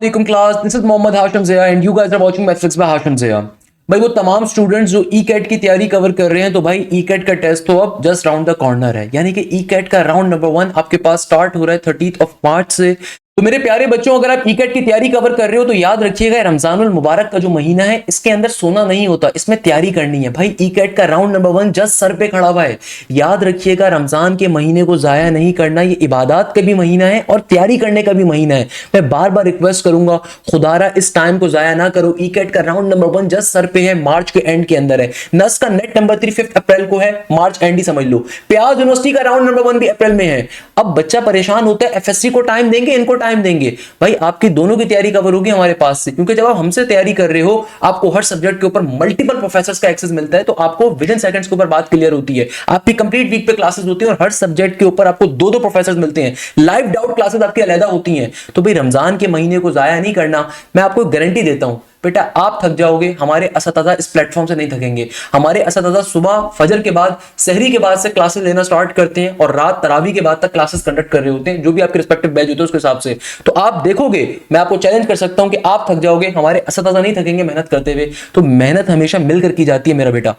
Alaikum class, this is Mohammad Hashim Zia and you guys are watching Mathflix by Hashim Zia। भाई वो तमाम students जो ई cat की तैयारी कवर कर रहे हैं, तो भाई ई कैट का टेस्ट तो अब जस्ट राउंड द कॉर्नर है, यानी कि ई कैट का राउंड नंबर 1 आपके पास स्टार्ट हो रहा है 30 मार्च से। तो मेरे प्यारे बच्चों, अगर आप ई कैट की तैयारी कवर कर रहे हो तो याद रखिएगा, रमजानुल मुबारक का जो महीना है इसके अंदर सोना नहीं होता, इसमें तैयारी करनी है। भाई ई कैट का राउंड नंबर 1 जस्ट सर पे खड़ा हुआ है। याद रखिएगा, रमजान के महीने को जाया नहीं करना, ये इबादत का भी महीना है और तैयारी करने का भी महीना है। मैं बार बार रिक्वेस्ट करूंगा, खुदारा इस टाइम को जाया ना करो। ई कैट का राउंड नंबर 1 जस्ट सर पे है, मार्च के एंड के अंदर है। नस का नेट नंबर 3 5 अप्रैल को है, मार्च एंड ही समझ लो। प्याज यूनिवर्सिटी का राउंड नंबर 1 भी अप्रैल में है। अब बच्चा परेशान होता है, एफएससी को टाइम देंगे, इनको टाइम देंगे। भाई आपकी दोनों की तैयारी कवर होगी हमारे पास से, क्योंकि जब आप हमसे तैयारी कर रहे हो आपको हर सब्जेक्ट के ऊपर मल्टीपल प्रोफेसर्स का एक्सेस मिलता है, तो आपको विद इन सेकंड्स के ऊपर बात क्लियर होती है। आपकी कंप्लीट वीक पे क्लासेस होती हैं और हर सब्जेक्ट के ऊपर आपको दो प्रोफेसर्स मिलते हैं। लाइव डाउट क्लासेस आपकी अलग होती हैं। तो भाई रमजान के महीने को जाया नहीं करना। मैं आपको गारंटी देता हूं बेटा, आप थक जाओगे, हमारे असतज़ा इस प्लेटफॉर्म से नहीं थकेंगे। हमारे असतज़ा सुबह फजर के बाद, सहरी के बाद से क्लासेस लेना स्टार्ट करते हैं और रात तरावी के बाद तक क्लासेस कंडक्ट कर रहे होते हैं, जो भी आपके रिस्पेक्टिव बैच होते हैं उसके हिसाब से। तो आप देखोगे, मैं आपको चैलेंज कर सकता हूं कि आप थक जाओगे, हमारे असतज़ा नहीं थकेंगे मेहनत करते हुए। तो मेहनत हमेशा मिलकर की जाती है मेरा बेटा।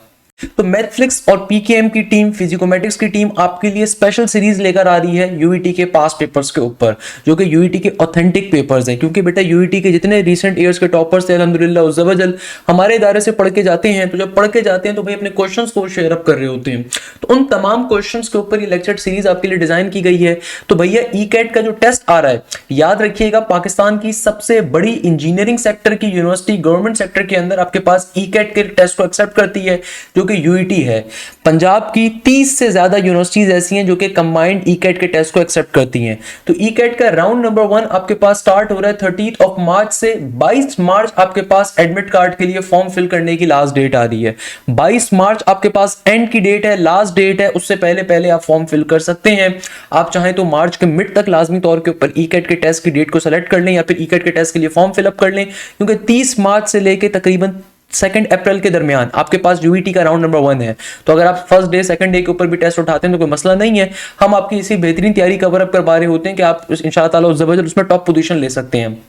तो मैथफ्लिक्स और पीकेएम की टीम, फिजिकोमेट्रिक्स की टीम आपके लिए स्पेशल सीरीज लेकर आ रही है यूईटी के पास पेपर्स के ऊपर, जो कि यूईटी के ऑथेंटिक पेपर्स हैं। क्योंकि बेटा यूईटी के जितने रीसेंट ईयर्स के टॉपर्स थे अल्हम्दुलिल्लाह उज़्ज़वजल हमारे इदारे से पढ़ के जाते हैं, तो जब पढ़ के जाते हैं तो भाई अपने क्वेश्चंस को शेयर अप कर रहे होते हैं। तो उन तमाम क्वेश्चंस के ऊपर ये लेक्चर सीरीज आपके लिए डिजाइन की गई है। तो भैया ई कैट का जो टेस्ट आ रहा है, याद रखिएगा, पाकिस्तान की सबसे बड़ी इंजीनियरिंग सेक्टर की यूनिवर्सिटी गवर्नमेंट सेक्टर के अंदर आपके पास ई कैट के टेस्ट को एक्सेप्ट करती है, जो कि यूईटी है। पंजाब की 30 से ज्यादा यूनिवर्सिटीज ऐसी हैं जो कि कंबाइंड ई कैट के टेस्ट को एक्सेप्ट करती हैं। तो ई कैट का राउंड नंबर 1 आपके पास स्टार्ट हो रहा है 30 मार्च से। 22 मार्च आपके पास एडमिट कार्ड के लिए फॉर्म फिल करने की लास्ट डेट आ रही है। 22 मार्च आपके पास एंड की डेट है, लास्ट डेट है, उससे पहले पहले आप फॉर्म फिल कर सकते हैं। आप चाहें तो मार्च के मिड तक लाजमी तौर के ऊपर ई कैट के टेस्ट की डेट को सेलेक्ट कर लें या फिर ई कैट के टेस्ट के लिए फॉर्म फिलअप कर लें, क्योंकि 30 मार्च से लेकर तकरीबन 2 अप्रैल के दरमियान आपके पास यूईटी का राउंड नंबर 1 है। तो अगर आप फर्स्ट डे सेकंड डे के ऊपर भी टेस्ट उठाते हैं तो कोई मसला नहीं है। हम आपकी इसी बेहतरीन तैयारी कवर अप करवा रहे होते हैं कि आप इंशाअल्लाह ताला ज़बरदस्त उसमें टॉप पोजीशन ले सकते हैं।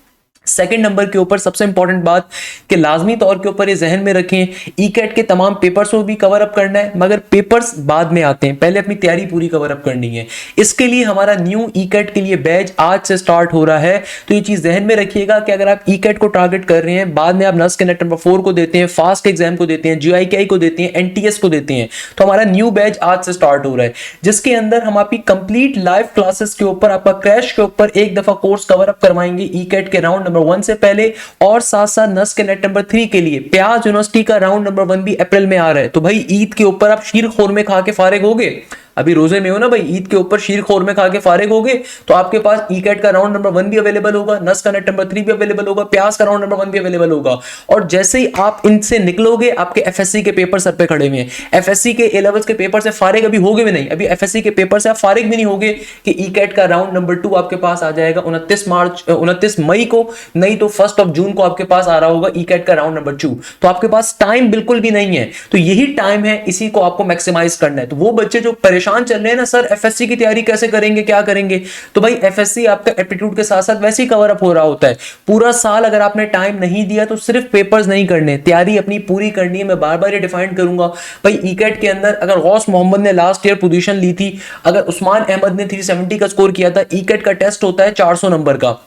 सेकंड नंबर के ऊपर सबसे इंपॉर्टेंट बात कि लाजमी तौर के ऊपर ये जहन में रखें, ई कैट के तमाम पेपर्स को भी कवर अप करना है, मगर पेपर्स बाद में आते हैं, पहले अपनी तैयारी पूरी कवर अप करनी है। इसके लिए हमारा न्यू ई कैट के लिए बैच आज से स्टार्ट हो रहा है। तो ये चीज जहन में रखिएगा कि अगर आप ई कैट को टारगेट कर रहे हैं, बाद में आप नस के नेट नंबर 4 को देते हैं, फास्ट एग्जाम को देते हैं, GIKI को देते हैं, NTS को देते हैं, तो हमारा न्यू बैच आज से स्टार्ट हो रहा है, जिसके अंदर हम आपकी कंप्लीट लाइव क्लासेस के ऊपर, आपका क्रैश के ऊपर एक दफा कोर्स कवर अप करवाएंगे ई कैट के राउंड नंबर 1 से पहले। और साथ साथ नस के नेट नंबर 3 के लिए प्याज यूनिवर्सिटी का राउंड नंबर 1 भी अप्रैल में आ रहा है। तो भाई ईद के ऊपर आप शीर खोर खा के फारिग होगे, अभी रोजे में हो ना भाई, ईद के ऊपर शीर खोर खा के फारिग होगे, तो आपके पास ई कैट का राउंड नंबर 1 भी अवेलेबल होगा, नस का नेट नंबर 3 भी अवेलेबल होगा, प्याज का राउंड नंबर 1 भी अवेलेबल होगा। और जैसे ही आप इनसे निकलोगे, आपके एफएससी के पेपर सर पे खड़े हुए हैं। एफएससी के ए लेवल्स के पेपर से फारिग अभी होगे भी नहीं, अभी एफएससी के पेपर से आप फारिग भी नहीं होगे कि ई कैट का राउंड नंबर 2 आपके पास आ जाएगा 29 मई को, नहीं तो 1 जून को आपके पास आ रहा होगा ई कैट का राउंड नंबर 2। तो आपके पास टाइम बिल्कुल भी नहीं है। तो यही टाइम है, इसी को आपको मैक्सिमाइज करना है। तो वो बच्चे जो परेशान चल रहे हैं ना, सर एफएससी की तैयारी कैसे करेंगे, क्या करेंगे, तो भाई एफएससी आपका एप्टीट्यूड के साथ साथ वैसे ही कवर अप हो रहा होता है। पूरा साल अगर आपने टाइम नहीं दिया तो सिर्फ पेपर्स नहीं करने, तैयारी अपनी पूरी करनी है। मैं बार बार ये डिफाइन करूंगा भाई, ई कैट के अंदर अगर गौस मोहम्मद ने लास्ट ईयर पोजीशन ली थी, अगर उस्मान अहमद ने 370 का स्कोर किया था, ई कैट का टेस्ट होता है 400 नंबर का।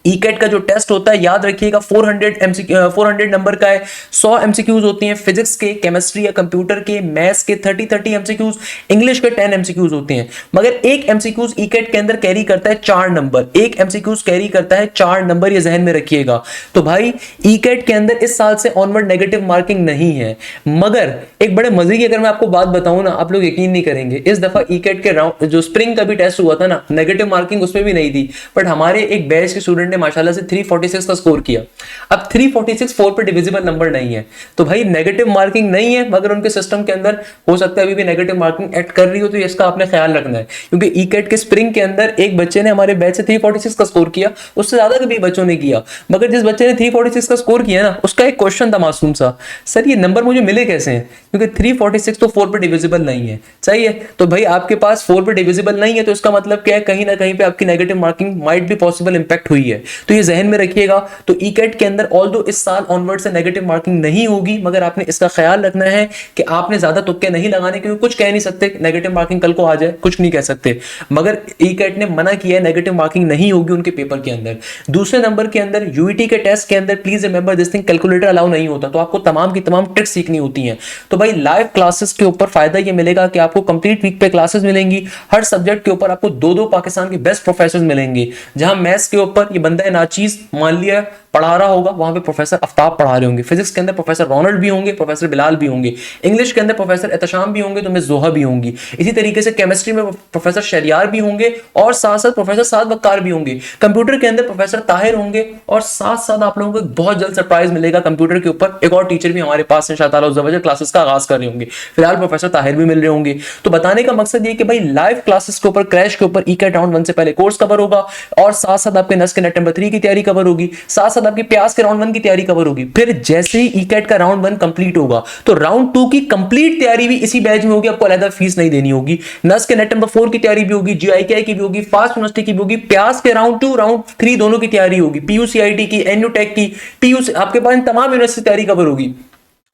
ई कैट का जो टेस्ट होता है, याद रखिएगा, 400 नंबर का है। 100 एमसीक्यूज होती हैं फिजिक्स के, केमिस्ट्री या कंप्यूटर के, मैथ्स के 30 एमसीक्यूज, इंग्लिश के 10 एमसीक्यूज होते हैं। मगर एक एमसीक्यूज ई कैट के अंदर कैरी करता है 4 नंबर, एक एमसीक्यूज कैरी करता है 4 नंबर, ये जहन में रखिएगा। तो भाई ई कैट के अंदर इस साल से ऑनवर्ड नेगेटिव मार्किंग नहीं है। मगर एक बड़े मजे की अगर मैं आपको बात बताऊं ना, आप लोग यकीन नहीं करेंगे, इस दफा ई कैट के राउंड जो स्प्रिंग का भी टेस्ट हुआ था ना, नेगेटिव मार्किंग उसमें भी नहीं थी, बट हमारे एक बैच के स्टूडेंट ने माशाल्लाह से 346 का स्कोर किया। अब 346 4 पे डिविजिबल नंबर नहीं है, तो भाई नेगेटिव मार्किंग नहीं है, मगर उनके सिस्टम के अंदर हो सकता है अभी भी नेगेटिव मार्किंग ऐड कर रही हो, तो इसका आपने ख्याल रखना है। क्योंकि ई कैट के स्प्रिंग के अंदर एक बच्चे ने हमारे बैच से 346 का स्कोर किया, उससे ज्यादा कभी बच्चों ने किया, मगर जिस बच्चे ने 346 का स्कोर किया ना, उसका एक क्वेश्चन था मासूम सा, सर ये नंबर मुझे मिले कैसे हैं, क्योंकि 346 तो 4 पे डिविजिबल नहीं है। सही है, तो भाई आपके पास 4 पे डिविजिबल नहीं है, तो इसका मतलब क्या है, कहीं ना कहीं पे आपकी नेगेटिव मार्किंग माइट भी पॉसिबल इंपैक्ट हुई है। है, तो ये जहन में रखिएगा। तो ई कैट के अंदर ऑल दो इस साल ऑनवर्ड से नेगेटिव मार्किंग नहीं होगी, मगर आपने इसका ख्याल रखना है कि आपने ज्यादा तुक्के नहीं लगाने, क्योंकि कुछ कह नहीं सकते, नेगेटिव मार्किंग कल को आ जाए, कुछ नहीं कह सकते। मगर ई कैट ने मना किया है, नेगेटिव मार्किंग नहीं होगी उनके पेपर के अंदर। दूसरे नंबर के अंदर यूईटी के टेस्ट के अंदर please remember this thing, calculator allow नहीं होता, तो आपको तमाम की तमाम ट्रिक्स सीखनी होती हैं। तो भाई लाइव क्लासेस के ऊपर फायदा ये मिलेगा कि आपको कंप्लीट वीक पे क्लासेस मिलेंगी, हर सब्जेक्ट के ऊपर आपको दो दो पाकिस्तान के बेस्ट प्रोफेसर मिलेंगे। जहां मैथ्स के ऊपर ये बंदा है नाचीज मान लिया पढ़ा रहा होगा, वहां पे प्रोफेसर आफ्ताब पढ़ा रहे होंगे। फिजिक्स के अंदर प्रोफेसर रोनाल्ड भी होंगे, प्रोफेसर बिलाल भी होंगे। इंग्लिश के अंदर प्रोफेसर एहतशाम भी होंगे, तो मिस जोहा भी होंगी। इसी तरीके से केमिस्ट्री में प्रोफेसर शरियार भी होंगे और साथ साथ प्रोफेसर साद वक्कार भी होंगे। कंप्यूटर के अंदर प्रोफेसर ताहिर होंगे और साथ साथ आप लोगों को बहुत जल्द सरप्राइज मिलेगा, कंप्यूटर के ऊपर एक और टीचर भी हमारे पास इंशाअल्लाह क्लासेस का आगाज कर रहे होंगे। फिलहाल प्रोफेसर ताहिर भी मिल रहे होंगे। तो बताने का मकसद ये कि भाई लाइव क्लासेस के ऊपर क्रैश के ऊपर ई कैट राउंड 1 से पहले कोर्स कवर होगा और साथ साथ आपके नस के नेट नंबर 3 की तैयारी कवर होगी, साथ साथ आपकी प्यास के राउंड 1 की तैयारी कवर होगी। फिर जैसे ही ई कैट का राउंड 1 कंप्लीट होगा तो राउंड 2 की कंप्लीट तैयारी भी इसी बैच में होगी, आपको अलग फीस नहीं देनी होगी। नस के नेट नंबर 4 की तैयारी भी होगी, जीआईके की भी होगी, फास्ट यूनिवर्सिटी की भी होगी, प्यास के राउंड 2 राउंड 3 दोनों की तैयारी होगी, पीयूसीआईटी की, एनयू टेक की, पीयू आपके पास तमाम यूनिवर्सिटी तैयारी कवर होगी।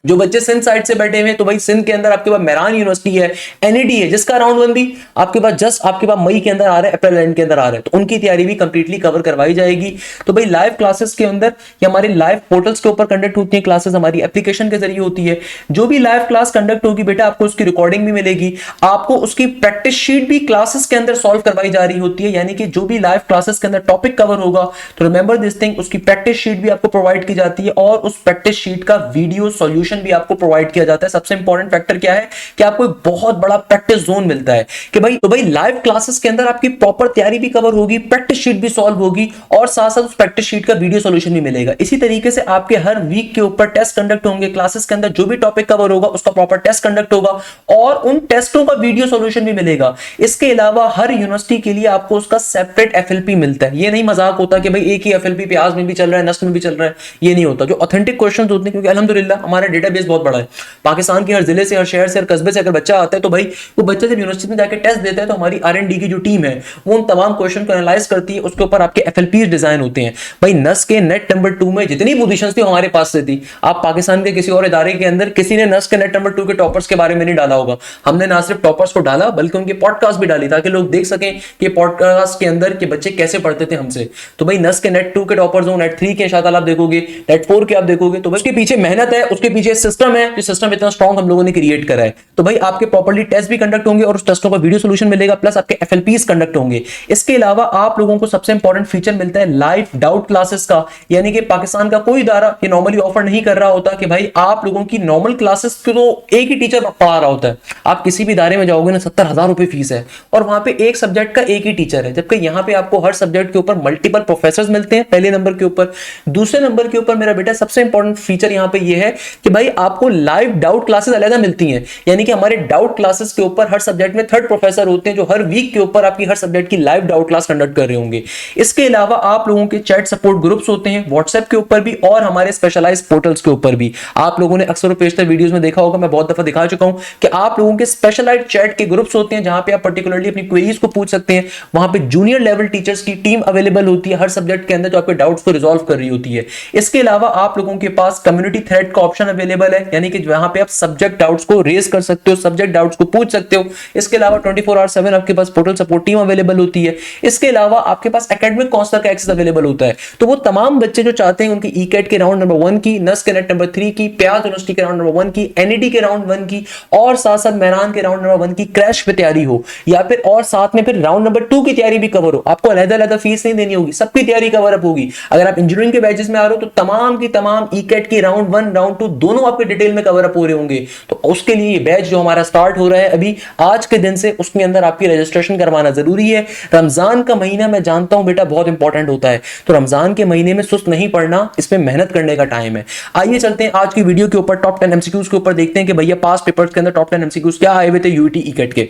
जो बच्चे सिंध साइड से बैठे हुए हैं, तो भाई सिंध के अंदर आपके पास मेहरान यूनिवर्सिटी है, एनईडी है, जिसका राउंड 1 भी आपके पास जस्ट आपके पास मई के अंदर आ रहा है, अप्रैल एंड के अंदर आ रहा है, तो उनकी तैयारी भी कंप्लीटली कवर करवाई जाएगी। तो भाई लाइव क्लासेस के अंदर या हमारे लाइव पोर्टल्स के ऊपर कंडक्ट होती है क्लासेस, हमारी एप्लीकेशन के जरिए होती है। जो भी लाइव क्लास कंडक्ट होगी बेटा, आपको उसकी रिकॉर्डिंग भी मिलेगी, आपको उसकी प्रैक्टिस शीट भी क्लासेस के अंदर सॉल्व करवाई जा रही होती है। यानी कि जो भी लाइव क्लासेस के अंदर टॉपिक कवर होगा, तो रिमेंबर दिस थिंग, उसकी प्रैक्टिस शीट भी आपको प्रोवाइड की जाती है और उस प्रैक्टिस शीट का वीडियो सॉल्यूशन भी आपको प्रोवाइड किया जाता है। सबसे इंपॉर्टेंट फैक्टर क्या है कि आपको एक बहुत बड़ा प्रैक्टिस जोन मिलता है कि भाई, तो भाई लाइव क्लासेस के अंदर आपकी प्रॉपर तैयारी भी कवर होगी, प्रैक्टिस शीट भी सॉल्व होगी और साथ साथ उस प्रैक्टिस शीट का वीडियो सॉल्यूशन भी मिलेगा। इसी तरीके से आपके हर वीक के ऊपर टेस्ट कंडक्ट होंगे, क्लासेस के अंदर जो भी टॉपिक कवर होगा उसका प्रॉपर टेस्ट कंडक्ट होगा और उन टेस्टों का वीडियो सॉल्यूशन भी मिलेगा। इसके अलावा हर यूनिवर्सिटी के लिए आपको उसका सेपरेट एफएलपी मिलता है। ये नहीं मजाक होता कि भाई एक ही एफएलपी प्याज में भी चल रहा है, नस्ट में भी चल रहा है, ये नहीं होता। जो ऑथेंटिक क्वेश्चंस होते हैं, क्योंकि अल्हम्दुलिल्लाह हमारा डेटाबेस बहुत बड़ा है, पाकिस्तान के हर जिले से, हर शहर से, हर कस्बे से अगर बच्चा आता है तो भाई वो बच्चा जब यूनिवर्सिटी में जाकर टेस्ट देता है तो हमारी आरएनडी की जो टीम है वो उन तमाम क्वेश्चन को एनालाइज करती है, उसके ऊपर आपके एफएलपीज डिजाइन होते हैं। भाई नस के नेट नंबर 2 में जितनी पोजीशंस थी हमारे पास से थी, आप पाकिस्तान के किसी और इदारे के अंदर किसी ने नस के नेट नंबर 2 के टॉपर्स के बारे में नहीं डाला होगा। हमने ना सिर्फ टॉपर्स को डाला बल्कि उनके पॉडकास्ट भी डाली ताकि लोग देख सकें कि पॉडकास्ट के अंदर के बच्चे कैसे पढ़ते थे हमसे। तो भाई नस के नेट 2 के टॉपर्स हो, नेट 3 के इंशाअल्लाह आप देखोगे, नेट 4 के आप देखोगे, तो उसके पीछे मेहनत है, उसके पीछे सिस्टम है, जो सिस्टम इतना स्ट्रॉन्ग हम लोगों ने क्रिएट करा है। तो भाई आपके प्रॉपर्ली टेस्ट भी कंडक्ट होंगे और उस टेस्टों का वीडियो सॉल्यूशन मिलेगा, प्लस आपके एफएलपीज कंडक्ट होंगे। इसके अलावा आप लोगों को सबसे इंपॉर्टेंट फीचर मिलता है लाइव डाउट क्लासेस का। यानी कि पाकिस्तान का कोई इदारा ये नॉर्मली ऑफर नहीं कर रहा होता कि भाई आप लोगों की नॉर्मल क्लासेस को तो एक ही टीचर पढ़ा रहा होता है। आप किसी भी इदारे में जाओगे ना, 70,000 रुपए फीस है और वहां पे एक सब्जेक्ट का एक ही टीचर है, जबकि यहां पे आपको हर सब्जेक्ट के ऊपर मल्टीपल प्रोफेसर मिलते हैं, पहले नंबर के ऊपर। दूसरे नंबर के ऊपर मेरा बेटा सबसे इंपॉर्टेंट फीचर यहां पे ये है कि भाई आपको लाइव डाउट क्लासेस अलग मिलती हैं। यानी कि हमारे डाउट क्लासेस के ऊपर हर सब्जेक्ट में थर्ड प्रोफेसर होते हैं जो हर वीक के ऊपर आपकी हर सब्जेक्ट की लाइव डाउट क्लास कंडक्ट कर रहे होंगे। इसके अलावा आप लोगों के चैट सपोर्ट ग्रुप्स होते हैं व्हाट्सएप के ऊपर भी और हमारे स्पेशलाइज्ड पोर्टल्स के ऊपर भी। आप लोगों ने अक्सर पेशतर वीडियोस में देखा होगा, मैं बहुत दफा दिखा चुका हूं कि आप लोगों के स्पेशलाइज्ड चैट के ग्रुप्स होते हैं जहां पे आप पर्टिकुलरली अपनी क्वेरीज को पूछ सकते हैं। वहां पे जूनियर लेवल टीचर्स की टीम अवेलेबल होती है हर सब्जेक्ट के अंदर जो आपके डाउट्स को रिजॉल्व कर रही होती है। इसके अलावा आप लोगों के पास कम्युनिटी थ्रेड का ऑप्शन अवेलेबल है, यानी कि वहां पे आप सब्जेक्ट डाउट्स को रेज कर सकते हो, सब्जेक्ट डाउट्स को पूछ सकते हो। इसके अलावा 24/7 आपके पास पोर्टल सपोर्ट टीम अवेलेबल होती है। इसके अलावा आपके पास एकेडमिक काउंसलर का एक्सेस अवेलेबल होता है। तो वो तमाम बच्चे जो चाहते हैं उनकी ई कैट के राउंड नंबर 1 की, नस के नेट नंबर 3 की, प्याज यूनिवर्सिटी के राउंड नंबर 1 की, एनईडी के राउंड 1 की और साथ साथ मेहरान के राउंड नंबर 1 की क्रैश पे तैयारी हो, या फिर और साथ में फिर राउंड नंबर 2 की तैयारी भी कवर हो, आपको अलग-अलग फीस नहीं देनी होगी, सबकी तैयारी कवर अप होगी। अगर आप इंजीनियरिंग के बैचेस में आ रहे हो तो तमाम की तमाम ई कैट की राउंड 1 राउंड 2 दोनों आपके डिटेल में कवर अप हो रहे होंगे। तो उसके लिए ये बैच जो हमारा स्टार्ट हो रहा है अभी आज के दिन से, उसके अंदर आपकी रजिस्ट्रेशन करवाना जरूरी है। रमजान का महीना मैं जानता हूं बेटा बहुत इंपॉर्टेंट होता है, तो रमजान के महीने में सुस्त नहीं पड़ना, इसमें मेहनत करने का टाइम है। आइए चलते हैं आज की वीडियो के ऊपर टॉप 10 एमसीक्यूज के ऊपर देखते हैं कि भैया पास पेपर्स के अंदर टॉप 10 एमसीक्यूज क्या आए हुए थे यूईटी ई कैट के।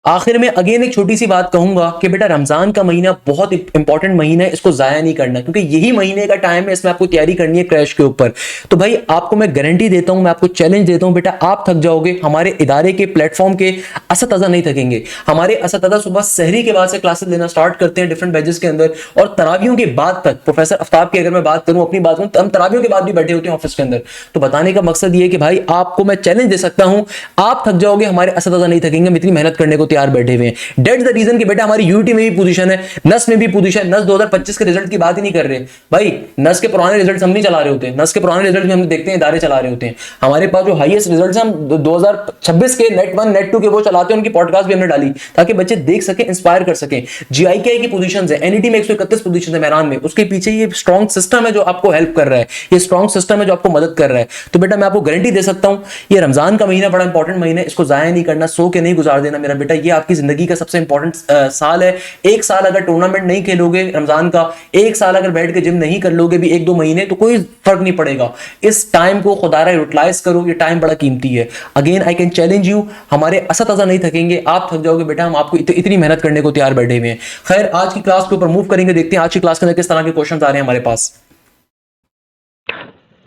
आखिर में अगेन एक छोटी सी बात कहूंगा कि बेटा रमजान का महीना बहुत इंपॉर्टेंट महीना है, इसको जाया नहीं करना, क्योंकि यही महीने का टाइम है, इसमें आपको तैयारी करनी है क्रैश के ऊपर। तो भाई आपको मैं गारंटी देता हूं, मैं आपको चैलेंज देता हूं बेटा, आप थक जाओगे, हमारे इदारे के प्लेटफॉर्म के असतज़ा नहीं थकेंगे। हमारे असतज़ा सुबह सहरी के बाद से क्लासेस लेना स्टार्ट करते हैं डिफरेंट बैचेस के अंदर, और तरावियों के बाद तक, प्रोफेसर आफ्ताब की अगर मैं बात करूं, अपनी बात करूं, हम तरावियों के बाद भी बैठे होते हैं ऑफिस के अंदर। तो बताने का मकसद ये है कि भाई आपको मैं चैलेंज दे सकता हूं, आप थक जाओगे, हमारे असतज़ा नहीं थकेंगे, हम इतनी मेहनत करने को तैयार बैठे हुए हैं। डेट्स द रीजन कि बेटा हमारी यूटी में भी पोजीशन है, नस में भी पोजीशन, नस 2025 के रिजल्ट की बात ही नहीं कर रहे भाई, नस के पुराने रिजल्ट हम नहीं चला रहे होते, नस के पुराने रिजल्ट भी हम देखते हैं इदारे चला रहे होते हैं। हमारे पास जो हाईएस्ट रिजल्ट हम 2026 के नेट 1 नेट 2 के वो चलाते हैं, उनकी पॉडकास्ट भी हमने डाली ताकि बच्चे देख सके, इंस्पायर कर सके। जीआईके की पोजीशन है, एनईटी में 131 पोजीशन है मैदान में, उसके पीछे ये स्ट्रॉन्ग सिस्टम है जो आपको हेल्प कर रहा है, ये स्ट्रॉन्ग सिस्टम है जो आपको मदद कर रहा है। तो बेटा मैं आपको गारंटी दे सकता हूं, ये रमजान का महीना बड़ा इंपॉर्टेंट महीना है, इसको जाया नहीं करना, सो के नहीं गुजार देना मेरा बेटा, ये आपकी जिंदगी का सबसे इंपॉर्टेंट साल है। एक साल अगर टूर्नामेंट नहीं खेलोगे रमजान का, एक साल अगर बैठ के जिम नहीं कर लोगे भी 1-2 महीने, तो कोई फर्क नहीं पड़ेगा। इस टाइम को खुदारा यूटिलाइज करो, ये टाइम बड़ा कीमती है। Again I can challenge you, हमारे असतज़ा नहीं थकेंगे, आप थक जाओगे बेटा, हम आपको इतनी मेहनत करने को तैयार बैठे हुए हैं। खैर आज की क्लास के ऊपर मूव करेंगे, देखते हैं आज की क्लास के अंदर किस तरह के क्वेश्चन आ रहे हैं हमारे पास।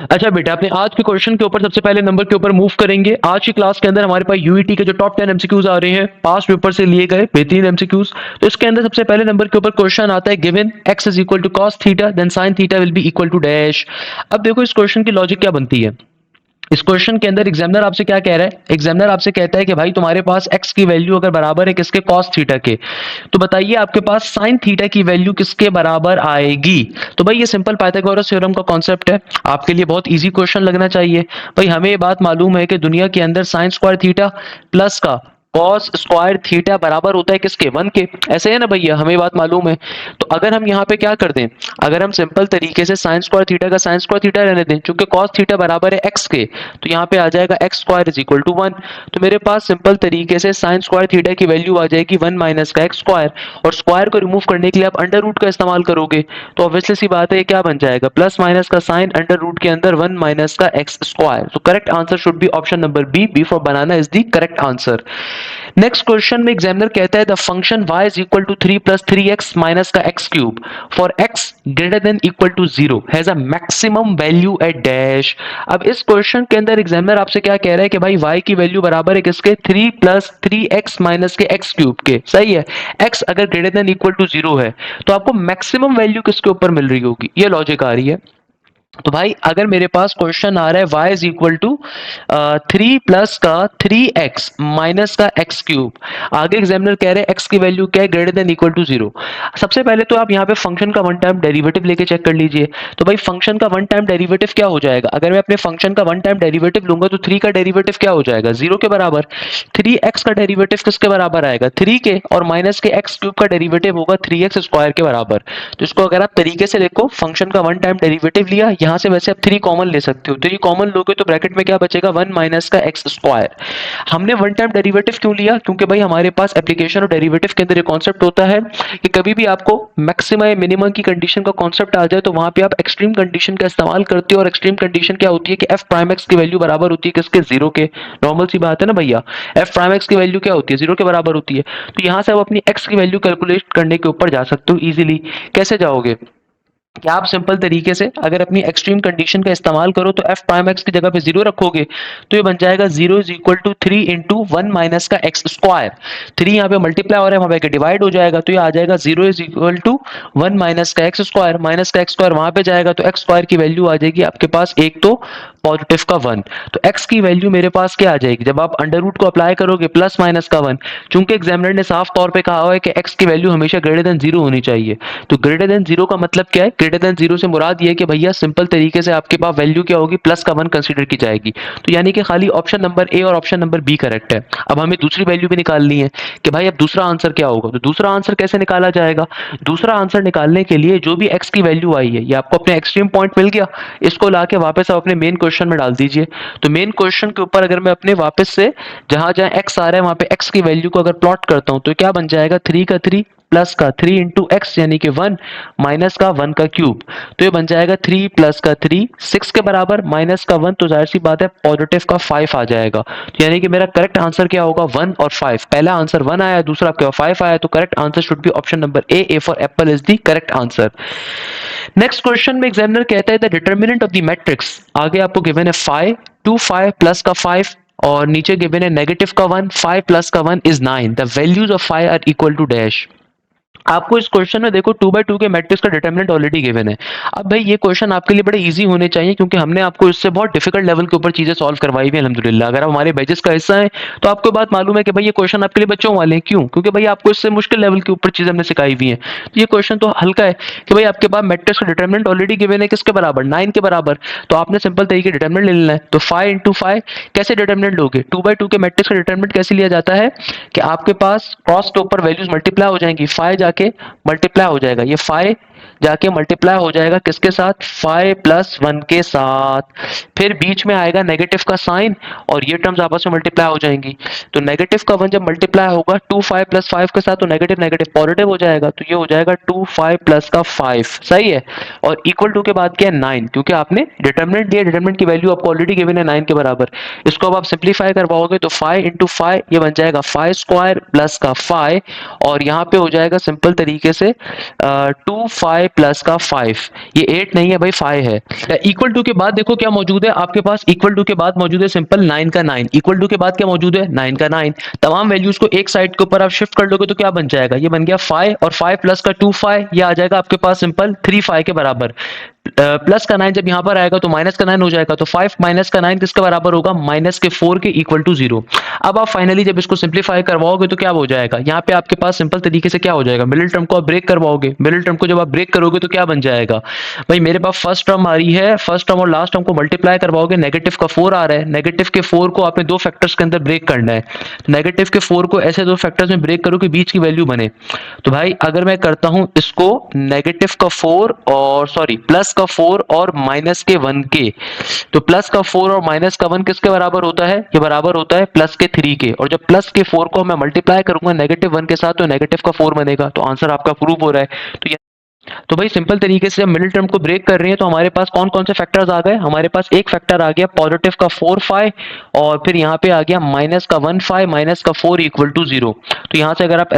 अच्छा बेटा, अपने आज के क्वेश्चन के ऊपर सबसे पहले नंबर के ऊपर मूव करेंगे। आज की क्लास के अंदर हमारे पास यूईटी के जो टॉप 10 एमसीक्यूज आ रहे हैं, पास पेपर से लिए गए बेहतरीन एमसीक्यूज। तो इसके अंदर सबसे पहले नंबर के ऊपर क्वेश्चन आता है, given x is equal to cos theta then sine theta will be equal to dash. अब देखो इस क्वेश्चन की लॉजिक क्या बनती है। इस क्वेश्चन के अंदर एग्जामिनर आपसे क्या कह रहा है, एग्जामिनर आपसे कहता है कि भाई तुम्हारे पास x की वैल्यू अगर बराबर है किसके, cos थीटा के, तो बताइए आपके पास sin थीटा की वैल्यू किसके बराबर आएगी। तो भाई ये सिंपल पाइथागोरस थ्योरम का कॉन्सेप्ट है, आपके लिए बहुत इजी क्वेश्चन लगना चाहिए। भाई हमें ये बात मालूम है कि दुनिया के अंदर साइन स्क्वायर थीटा प्लस का कॉस स्क्वायर थीटा बराबर होता है किसके, 1 के। ऐसे है ना भैया, हमें बात मालूम है। तो अगर हम यहाँ पे क्या कर दें, अगर हम सिंपल तरीके से साइन स्क्वायर थीटा का साइन स्क्वायर थीटा रहने दें, चूंकि कॉस थीटा बराबर है x के, तो यहाँ पे आ जाएगा x square is equal to 1। तो मेरे पास सिंपल तरीके से साइन स्क्वायर थीटा की वैल्यू आ जाएगी 1 माइनस का एक्स स्क्वायर, और स्क्वायर को रिमूव करने के लिए आप अंडर रूट का इस्तेमाल करोगे, तो ऑब्वियसली सी बात है ये क्या बन जाएगा, प्लस माइनस का साइन अंडर रूट के अंदर 1 माइनस का एक्स स्क्वायर। तो correct answer should be option number B for banana is the correct answer. Next question में एग्जामिनर कहता है the function y is equal to 3 plus 3x minus का x cube for x greater than equal to 0 has a maximum value at dash. अब इस question के अंदर examiner आपसे क्या कह रहा है कि भाई y की वैल्यू बराबर है किसके, 3 प्लस 3x माइनस के x क्यूब के, सही है। x अगर ग्रेटर देन इक्वल टू 0 है तो आपको मैक्सिमम वैल्यू किसके ऊपर मिल रही होगी, ये लॉजिक आ रही है। तो भाई अगर मेरे पास क्वेश्चन आ रहा है y is equal to 3 plus का 3x माइनस का x क्यूब, आगे एग्जामिनर कह रहे हैं x की वैल्यू क्या है, ग्रेटर देन इक्वल टू 0। सबसे पहले तो आप यहाँ पे फंक्शन का वन टाइम डेरिवेटिव लेके चेक कर लीजिए। तो भाई फंक्शन का वन टाइम डेरिवेटिव क्या हो जाएगा, अगर मैं अपने फंक्शन का वन टाइम डेरिवेटिव लूंगा तो 3 का डेरिवेटिव क्या हो जाएगा, 0 के बराबर। 3x का डेरिवेटिव किसके बराबर आएगा, 3 के, और माइनस के x क्यूब का डेरिवेटिव होगा 3x स्क्वायर के बराबर। तो इसको अगर आप तरीके से देखो, फंक्शन का वन टाइम डेरिवेटिव लिया, यहाँ से वैसे आप 3 कॉमन ले सकते हो, 3 कॉमन लोगे तो ब्रैकेट में क्या बचेगा, 1 माइनस का एक्स स्क्वायर। हमने वन टाइम डेरिवेटिव क्यों लिया, क्योंकि भाई हमारे पास एप्लीकेशन और डेरिवेटिव के अंदर एक कॉन्सेप्ट होता है कि कभी भी आपको मैक्सिमम या मिनिमम की कंडीशन का कॉन्सेप्ट आ जाए तो वहां पे आप एक्सट्रीम कंडीशन का इस्तेमाल करते हो, और एक्सट्रीम कंडीशन क्या होती है कि एफ प्राइम एक्स की वैल्यू बराबर होती है किसके, 0 के। नॉर्मल सी बात है ना भैया, एफ प्राइम एक्स की वैल्यू क्या होती है, 0 के बराबर होती है। तो यहां से आप अपनी एक्स की वैल्यू कैलकुलेट करने के ऊपर जा सकते हो इजीली। कैसे जाओगे, कि आप सिंपल तरीके से अगर अपनी एक्सट्रीम कंडीशन का इस्तेमाल करो तो एफ प्राइम एक्स की जगह पे 0 रखोगे तो ये बन जाएगा 0 is equal to 3 into 1 minus का एक्स स्क्वायर। 3 यहाँ पे मल्टीप्लाई हो रहा है, वहां पे डिवाइड हो जाएगा, तो ये आ जाएगा 0 इज इक्वल टू 1 माइनस का एक्स स्क्वायर, माइनस का एक्स स्क्वायर वहां पे जाएगा तो एक्स स्क्वायर की वैल्यू आ जाएगी आपके पास एक तो पॉजिटिव का 1। तो x की वैल्यू मेरे पास क्या आ जाएगी, जब आप अंडर रूट को अप्लाई करोगे प्लस माइनस का 1, चूंकि एग्जामिनर ने साफ तौर पे कहा हुआ है कि x की वैल्यू हमेशा ग्रेटर देन 0 होनी चाहिए। तो ग्रेटर देन 0 का मतलब क्या है, ग्रेटर देन 0 से मुराद ये है कि भैया सिंपल तरीके से आपके पास वैल्यू क्या होगी, प्लस का 1 कंसीडर की जाएगी। तो यानी कि खाली ऑप्शन नंबर ए और ऑप्शन नंबर बी करेक्ट है। अब हमें दूसरी वैल्यू भी निकालनी है कि भाई अब दूसरा आंसर क्या होगा। तो दूसरा आंसर कैसे निकाला जाएगा, दूसरा आंसर निकालने के लिए जो भी x की वैल्यू आई है, ये आपको अपने एक्सट्रीम पॉइंट मिल गया, इसको लाके वापस आप अपने मेन क्वेश्चन में डाल दीजिए। तो मेन क्वेश्चन के ऊपर अगर मैं अपने वापस से जहां जहां x आ रहा है वहां पे x की वैल्यू को अगर प्लॉट करता हूं तो क्या बन जाएगा, 3 का 3 प्लस का 3 इंटू एक्स यानी कि 1 माइनस का 1 का क्यूब, तो ये बन जाएगा 3 प्लस का 3 6 के बराबर माइनस का 1, तो जाहिर सी बात है पॉजिटिव का 5 आ जाएगा। तो यानी कि मेरा करेक्ट आंसर क्या होगा 1 और 5। पहला आंसर 1 आया, दूसरा आपका 5 आया, तो correct answer should be option number A for Apple is the correct answer. Next question में एग्जामिनर कहता है the determinant of the matrix, आगे आपको गिवन है 5 2 5 प्लस का 5 और नीचे गिवन है नेगेटिव का 1 5 प्लस का 1 is 9, the values of 5 are equal to dash. आपको इस क्वेश्चन में देखो 2/2 के मैट्रिक्स का डिटरमिनेंट ऑलरेडी गिवन है। अब भाई ये क्वेश्चन आपके लिए बड़े इजी होने चाहिए क्योंकि हमने आपको इससे बहुत डिफिकल्ट लेवल के ऊपर चीजें सॉल्व करवाई हुई है अल्हम्दुलिल्लाह। अगर आप हमारे बैचेस का हिस्सा है तो आपको बात मालूम है कि भाई ये क्वेश्चन आपके लिए बच्चों वाले हैं। क्यों? क्योंकि भाई आपको इससे मुश्किल लेवल के ऊपर चीजें हमने सिखाई हुई हैं। तो ये क्वेश्चन तो हल्का है कि भाई आपके पास मैट्रिक्स का डिटरमिनेंट ऑलरेडी गिवन है किसके बराबर 9 के बराबर, तो आपने सिंपल तरीके डिटरमिनेंट ले लेना है। तो 5 इंटू 5 कैसे डिटरमिनेंट लोगे? 2/2 के मैट्रिक्स का डिटरमिनेंट कैसे लिया जाता है कि आपके पास क्रॉस के ऊपर वैल्यूज मल्टीप्लाई हो जाएंगी, 5 जाके मल्टीप्लाई हो जाएगा, ये 5 जाके मल्टीप्लाई हो जाएगा किसके साथ 5 प्लस 1 के साथ, फिर बीच में आएगा नेगेटिव का साइन और ये टर्म्स आपस में मल्टीप्लाई हो जाएंगी। तो नेगेटिव का 1 जब मल्टीप्लाई होगा 2 5 प्लस 5 के साथ तो नेगेटिव नेगेटिव पॉजिटिव हो जाएगा, तो ये हो जाएगा 2 5 प्लस का 5 सही है। और इक्वल टू के बाद क्या है 9, क्योंकि आपने डिटरमिनेंट दिया, डिटरमिनेंट की वैल्यू आपको ऑलरेडी गिवन है 9 के बराबर। इसको अब आप सिंप्लीफाई करवाओगे तो 5 इंटू 5 ये बन जाएगा 5 स्क्वायर प्लस का 5 और यहाँ पे हो जाएगा सिंपल तरीके से 2 5 प्लस का 5, ये 8 नहीं है भाई 5 है। इक्वल टू के बाद देखो क्या मौजूद है आपके पास, इक्वल टू के बाद मौजूद है सिंपल 9 का 9, इक्वल टू के बाद क्या मौजूद है 9 का 9। तमाम वैल्यूज को एक साइड के ऊपर आप शिफ्ट कर लोगे तो क्या बन जाएगा, ये बन गया 5 और 5 प्लस का 2 5 ये आ जाएगा आपके पास सिंपल 3 5 के बराबर। प्लस का 9 जब यहां पर आएगा तो माइनस का 9 हो जाएगा, तो 5 माइनस का 9 किसके बराबर होगा माइनस के 4 के इक्वल टू 0। अब आप फाइनली जब इसको सिंप्लीफाई करवाओगे तो क्या हो जाएगा, यहाँ पे आपके पास सिंपल तरीके से क्या हो जाएगा, मिडिल टर्म को आप ब्रेक करवाओगे, मिडिल टर्म को जब आप ब्रेक करोगे तो क्या बन जाएगा भाई, मेरे पास फर्स्ट टर्म आ रही है, फर्स्ट टर्म और लास्ट टर्म को मल्टीप्लाई करवाओगे, नेगेटिव का 4 आ रहा है, नेगेटिव के 4 को आपने दो फैक्टर्स के अंदर ब्रेक करना है, नेगेटिव के 4 को ऐसे दो फैक्टर्स में ब्रेक करो कि बीच की वैल्यू बने। तो भाई अगर मैं करता हूं इसको नेगेटिव का 4 और सॉरी प्लस का 4 और माइनस के 1 के, तो प्लस का 4 और माइनस का 1 किसके बराबर होता है, ये बराबर होता है प्लस के 3 के, और जब प्लस के 4 को मैं मल्टीप्लाई करूंगा नेगेटिव 1 के साथ तो नेगेटिव का 4 बनेगा, तो आंसर आपका प्रूव हो रहा है। तो भाई सिंपल तरीके से जब मिडिल टर्म को ब्रेक कर रहे हैं तो हमारे पास कौन कौन से फैक्टर्स आ गए, हमारे पास एक फैक्टर आ गया पॉजिटिव का 4 5 और फिर यहाँ पे आ गया माइनस का 1 5 माइनस का 4 इक्वल टू 0। तो यहाँ से अगर आप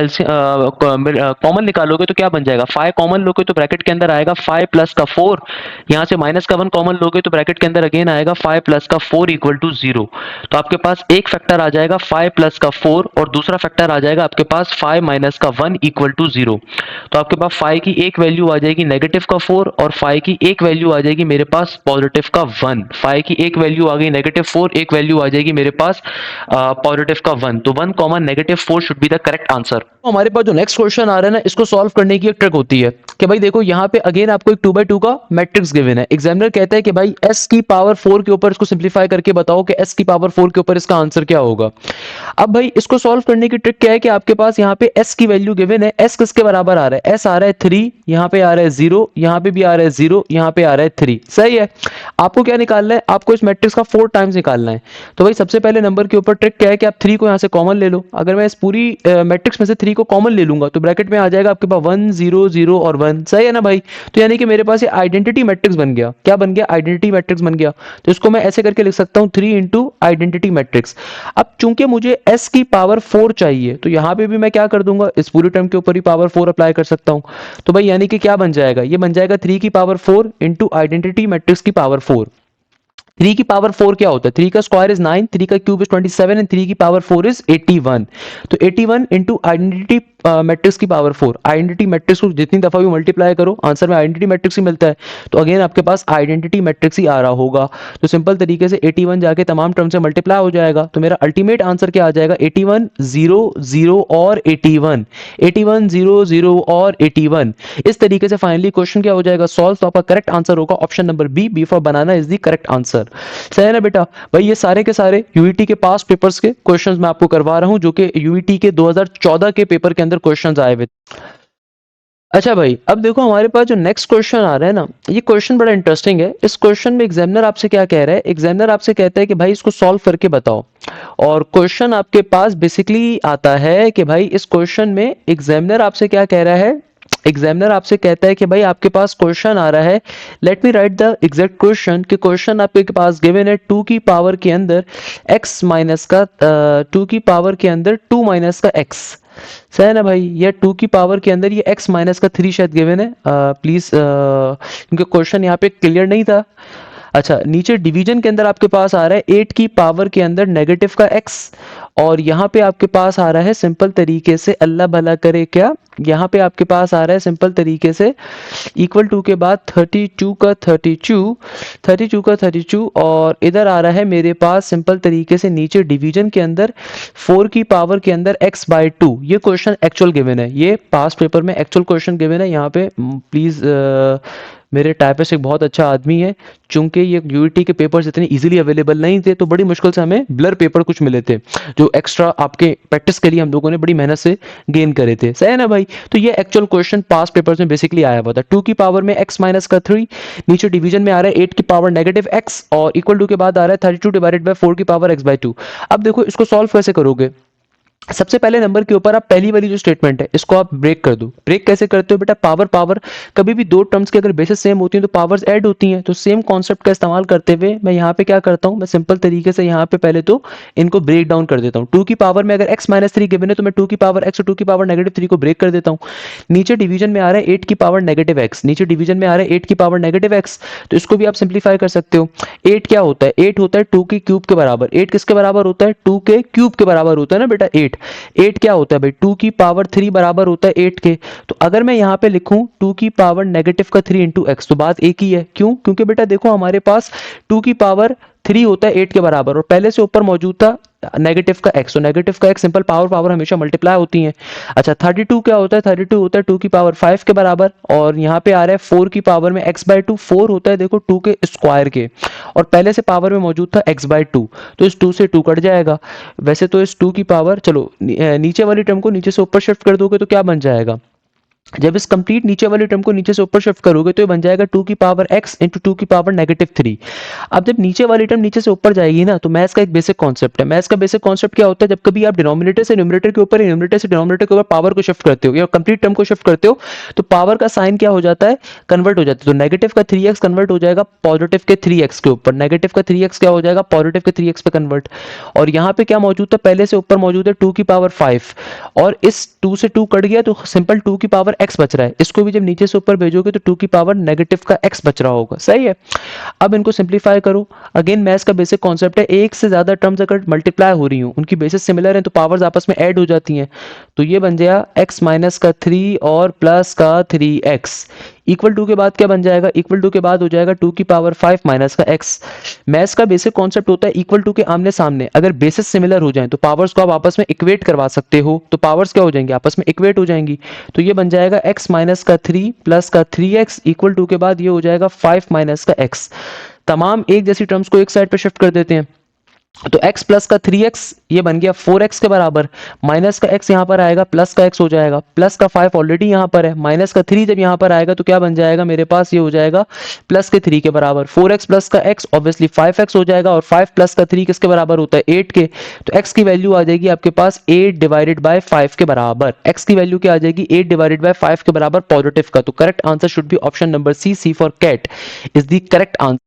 कॉमन निकालोगे तो क्या बन जाएगा, 5 कॉमन लोगे तो ब्रैकेट के अंदर आएगा 5 प्लस का 4, यहाँ से माइनस का 1 कॉमन लोगे तो ब्रैकेट के अंदर अगेन आएगा 5 प्लस का 4 इक्वल टू 0। तो आपके पास एक फैक्टर आ जाएगा 5 प्लस का 4 और दूसरा फैक्टर आ जाएगा आपके पास 5 माइनस का 1 इक्वल टू 0। तो आपके पास 5 की एक वैल्यू आ जाएगी नेगेटिव का 4 और 5 की एक वैल्यू आ जाएगी मेरे पास पॉजिटिव का 1, 5 की एक वैल्यू आ गई नेगेटिव 4, एक वैल्यू आ जाएगी मेरे पास पॉजिटिव का 1, तो 1 common negative 4 should be the correct answer. तो हमारे पास जो नेक्स्ट क्वेश्चन आ रहा है ना, इसको सॉल्व करने की एक ट्रिक होती है कि भाई देखो यहाँ पे अगेन आपको एक 2/2 का मैट्रिक्स गिवन है, एग्जामिनर कहता है कि भाई s की पावर 4 के ऊपर इसको सिंप्लीफाई करके बताओ कि s की पावर 4 के ऊपर इसका आंसर क्या होगा। अब भाई इसको सॉल्व करने की ट्रिक क्या है कि आपके पास यहाँ पे s की वैल्यू गिवन है, s किसके बराबर आ रहा है, s आ रहा है 3, यहाँ पे आ रहा है 0, यहाँ पे भी आ रहा है 0, यहाँ पे आ रहा है 3 सही है। आपको क्या निकालना है, आपको इस मैट्रिक्स का 4 टाइम्स निकालना है। तो भाई सबसे पहले नंबर के ऊपर ट्रिक क्या है कि आप 3 को यहाँ से कॉमन ले लो, अगर मैं इस पूरी मैट्रिक्स में से 3 को कॉमन ले लूंगा तो ब्रैकेट में आ जाएगा आपके पास 1 0 0 और 1 सही है ना भाई। तो यानी कि मेरे पास ये आइडेंटिटी मैट्रिक्स बन गया, क्या बन गया आइडेंटिटी मैट्रिक्स बन गया। तो इसको मैं ऐसे करके लिख सकता हूँ 3 इंटू आइडेंटिटी मैट्रिक्स। अब चूंकि मुझे s की पावर 4 चाहिए तो यहाँ पे भी मैं क्या कर दूंगा, इस पूरी टर्म के ऊपर ही पावर 4 अप्लाई कर सकता हूँ। तो भाई यानी कि क्या बन जाएगा, ये बन जाएगा 3 की पावर 4 इंटू आइडेंटिटी मैट्रिक्स की पावर 4। 3 की पावर 4 क्या होता है, 3 का स्क्वायर इज 9, 3 का क्यूब इज 27 एंड 3 की पावर 4 इज 81। तो 81 इंटू आइडेंटिटी मैट्रिक्स की पावर 4, आइडेंटिटी मैट्रिक्स को जितनी दफा भी मल्टीप्लाई करो आंसर में आइडेंटिटी मैट्रिक्स ही मिलता है, तो अगेन आपके पास आइडेंटिटी मैट्रिक्स ही आ रहा होगा। तो सिंपल तरीके से 81 जाके तमाम टर्म से मल्टीप्लाई हो जाएगा, तो मेरा अल्टीमेट आंसर क्या आ जाएगा 81 0 0 और 81, 81 0 0 और 81। इस तरीके से फाइनली क्वेश्चन क्या हो जाएगा सॉल्व, तो आपका करेक्ट आंसर होगा option number B for banana is the correct answer. सही है ना बेटा। भाई ये सारे के सारे यूईटी के पास पेपर्स के क्वेश्चंस मैं आपको करवा रहा हूं जो कि यूईटी के 2014 के पेपर के अंदर क्वेश्चंस आए हुए। अच्छा भाई, अब देखो हमारे पास जो नेक्स्ट क्वेश्चन आ रहा है ना, ये क्वेश्चन बड़ा इंटरेस्टिंग है। इस क्वेश्चन में एग्जामिनर आपसे क्या कह रहा है, एग्जामिनर आपसे कहता है कि भाई इसको सॉल्व करके बताओ। और क्वेश्चन आपके पास बेसिकली आता है कि भाई इस क्वेश्चन में एग्जामिनर आपसे क्या कह रहा है, एग्जामिनर आपसे कहता है कि भाई आपके पास क्वेश्चन आ रहा है, let me right the exact question, कि क्वेश्चन आपके पास गिवन है 2 की पावर के अंदर x माइनस का 2 की पावर के अंदर 2 माइनस का x, सही है ना भाई। ये 2 की पावर के अंदर ये x माइनस का 3 शायद गिवन है, प्लीज क्योंकि क्वेश्चन यहाँ पे क्लियर नहीं था। अच्छा, नीचे डिवीजन के अंदर आपके पास आ रहा है 8 की पावर के अंदर नेगेटिव का x, और यहाँ पे आपके पास आ रहा है सिंपल तरीके से, अल्लाह भला करे क्या, यहाँ पे आपके पास आ रहा है सिंपल तरीके से इक्वल टू के बाद 32 का 32, 32 का 32, और इधर आ रहा है मेरे पास सिंपल तरीके से नीचे डिवीजन के अंदर 4 की पावर के अंदर x बाई 2। ये क्वेश्चन एक्चुअल गिवन है, ये पास्ट पेपर में एक्चुअल क्वेश्चन गिवन है। यहाँ पे प्लीज मेरे टाइपिस्ट एक बहुत अच्छा आदमी है, चूंकि ये यूईटी के पेपर्स इतने इजीली अवेलेबल नहीं थे तो बड़ी मुश्किल से हमें ब्लर पेपर कुछ मिले थे, जो एक्स्ट्रा आपके प्रैक्टिस के लिए हम लोगों ने बड़ी मेहनत से गेन करे थे, सही है ना भाई। तो ये एक्चुअल क्वेश्चन पास्ट पेपर्स में बेसिकली आया हुआ था। 2 की पावर में x माइनस का 3, नीचे डिवीजन में आ रहा है 8 की पावर नेगेटिव x, और इक्वल टू के बाद आ रहा है 32 डिवाइडेड बाय 4 की पावर x बाई 2। अब देखो इसको सॉल्व कैसे करोगे। सबसे पहले नंबर के ऊपर आप पहली वाली जो स्टेटमेंट है इसको आप ब्रेक कर दो। ब्रेक कैसे करते हो बेटा, पावर पावर, कभी भी दो टर्म्स की अगर बेसिस सेम होती हैं तो पावर्स ऐड होती हैं। तो सेम कॉन्सेप्ट का इस्तेमाल करते हुए मैं यहाँ पे क्या करता हूँ, मैं सिंपल तरीके से यहाँ पे पहले तो इनको ब्रेक डाउन कर देता हूँ। 2 की पावर में अगर x माइनस 3 गिवन है तो मैं 2 की पावर x और 2 की पावर नेगेटिव 3 को ब्रेक कर देता हूँ। नीचे डिवीजन में आ रहा है 8 की पावर नेगेटिव x, नीचे डिवीजन में आ रहा है 8 की पावर नेगेटिव x, तो इसको भी आप सिंप्लीफाई कर सकते हो। 8 क्या होता है, 8 होता है 2 के क्यूब के बराबर। 8 किसके बराबर होता है, 2 के क्यूब के बराबर होता है ना बेटा 8। 8 क्या होता है भाई, 2 की पावर 3 बराबर होता है 8 के। तो अगर मैं यहाँ पे लिखूं 2 की पावर नेगेटिव का 3 इंटू एक्स, तो बात एक ही है। क्यों, क्योंकि बेटा देखो हमारे पास 2 की पावर 3 होता है 8 के बराबर, और पहले से ऊपर मौजूद था नेगेटिव का x, तो नेगेटिव का x सिंपल पावर पावर हमेशा मल्टीप्लाई होती है। अच्छा 32 क्या होता है, 32 होता है 2 की पावर 5 के बराबर, और यहाँ पे आ रहा है 4 की पावर में x बाई 2, 4 होता है देखो 2 के स्क्वायर के, और पहले से पावर में मौजूद था x बाई 2, तो इस 2 से 2 कट जाएगा। वैसे तो इस 2 की पावर, चलो नीचे वाली टर्म को नीचे से ऊपर शिफ्ट कर दोगे तो क्या बन जाएगा, जब इस कंप्लीट नीचे वाली टर्म को नीचे से ऊपर शिफ्ट करोगे तो ये बन जाएगा 2 की पावर x इंटू 2 की पावर नेगेटिव 3। अब जब नीचे वाली टर्म नीचे से ऊपर जाएगी ना, तो मैथ्स का एक बेसिक कॉन्सेप्ट है। मैथ्स का बेसिक कॉन्सेप्ट क्या होता है, जब कभी आप डिनोमिनेटर से न्यूमरेटर के ऊपर, न्यूमरेटर से डिनोमिनेटर के ऊपर पावर को शिफ्ट करते हो या कंप्लीट टर्म को शिफ्ट करते हो, तो पावर का साइन क्या हो जाता है, कन्वर्ट हो जाता है। तो नेगेटिव का 3x कन्वर्ट हो जाएगा पॉजिटिव के 3x के ऊपर, नेगेटिव का 3x क्या हो जाएगा पॉजिटिव के 3x पे कन्वर्ट। और यहाँ पे क्या मौजूद था, पहले से ऊपर मौजूद है 2 की पावर 5, और इस 2 से 2 कट गया तो सिंपल 2 की पावर x बच रहा है। इसको भी जब नीचे से ऊपर भेजोगे तो 2 की पावर नेगेटिव का x बच रहा होगा, सही है। अब इनको सिंप्लीफाई करो। अगेन मैथ्स का बेसिक कॉन्सेप्ट है, एक से ज्यादा टर्म्स अगर मल्टीप्लाई हो रही हो, उनकी बेसिस सिमिलर है तो पावर्स आपस में ऐड हो जाती हैं। तो ये बन जाएगा x माइनस का 3 और प्लस का 3x, इक्वल टू के बाद क्या बन जाएगा, इक्वल टू के बाद हो जाएगा 2 की पावर 5 माइनस का x। मैथ्स का बेसिक कॉन्सेप्ट होता है इक्वल टू के आमने सामने अगर बेसिस सिमिलर हो जाएं तो पावर्स को आप आपस में इक्वेट करवा सकते हो, तो पावर्स क्या हो जाएंगी, आपस में इक्वेट हो जाएंगी। तो ये बन जाएगा x माइनस का 3 प्लस का 3x, इक्वल टू के बाद ये हो जाएगा 5 माइनस का x। तमाम एक जैसी टर्म्स को एक साइड पे शिफ्ट कर देते हैं, तो x प्लस का 3x ये बन गया 4x के बराबर, माइनस का x यहाँ पर आएगा, प्लस का x हो जाएगा, प्लस का 5 ऑलरेडी यहाँ पर है, माइनस का 3 जब यहाँ पर आएगा तो क्या बन जाएगा मेरे पास, ये हो जाएगा प्लस के 3 के बराबर। 4x प्लस का x ऑब्वियसली 5x हो जाएगा, और 5 प्लस का 3 किसके बराबर होता है 8 के, तो x की वैल्यू आ जाएगी आपके पास 8 डिवाइडेड बाय 5 के बराबर। x की वैल्यू क्या आ जाएगी 8 डिवाइडेड बाय 5 के बराबर पॉजिटिव का। तो correct answer should be option number C for cat is the correct answer.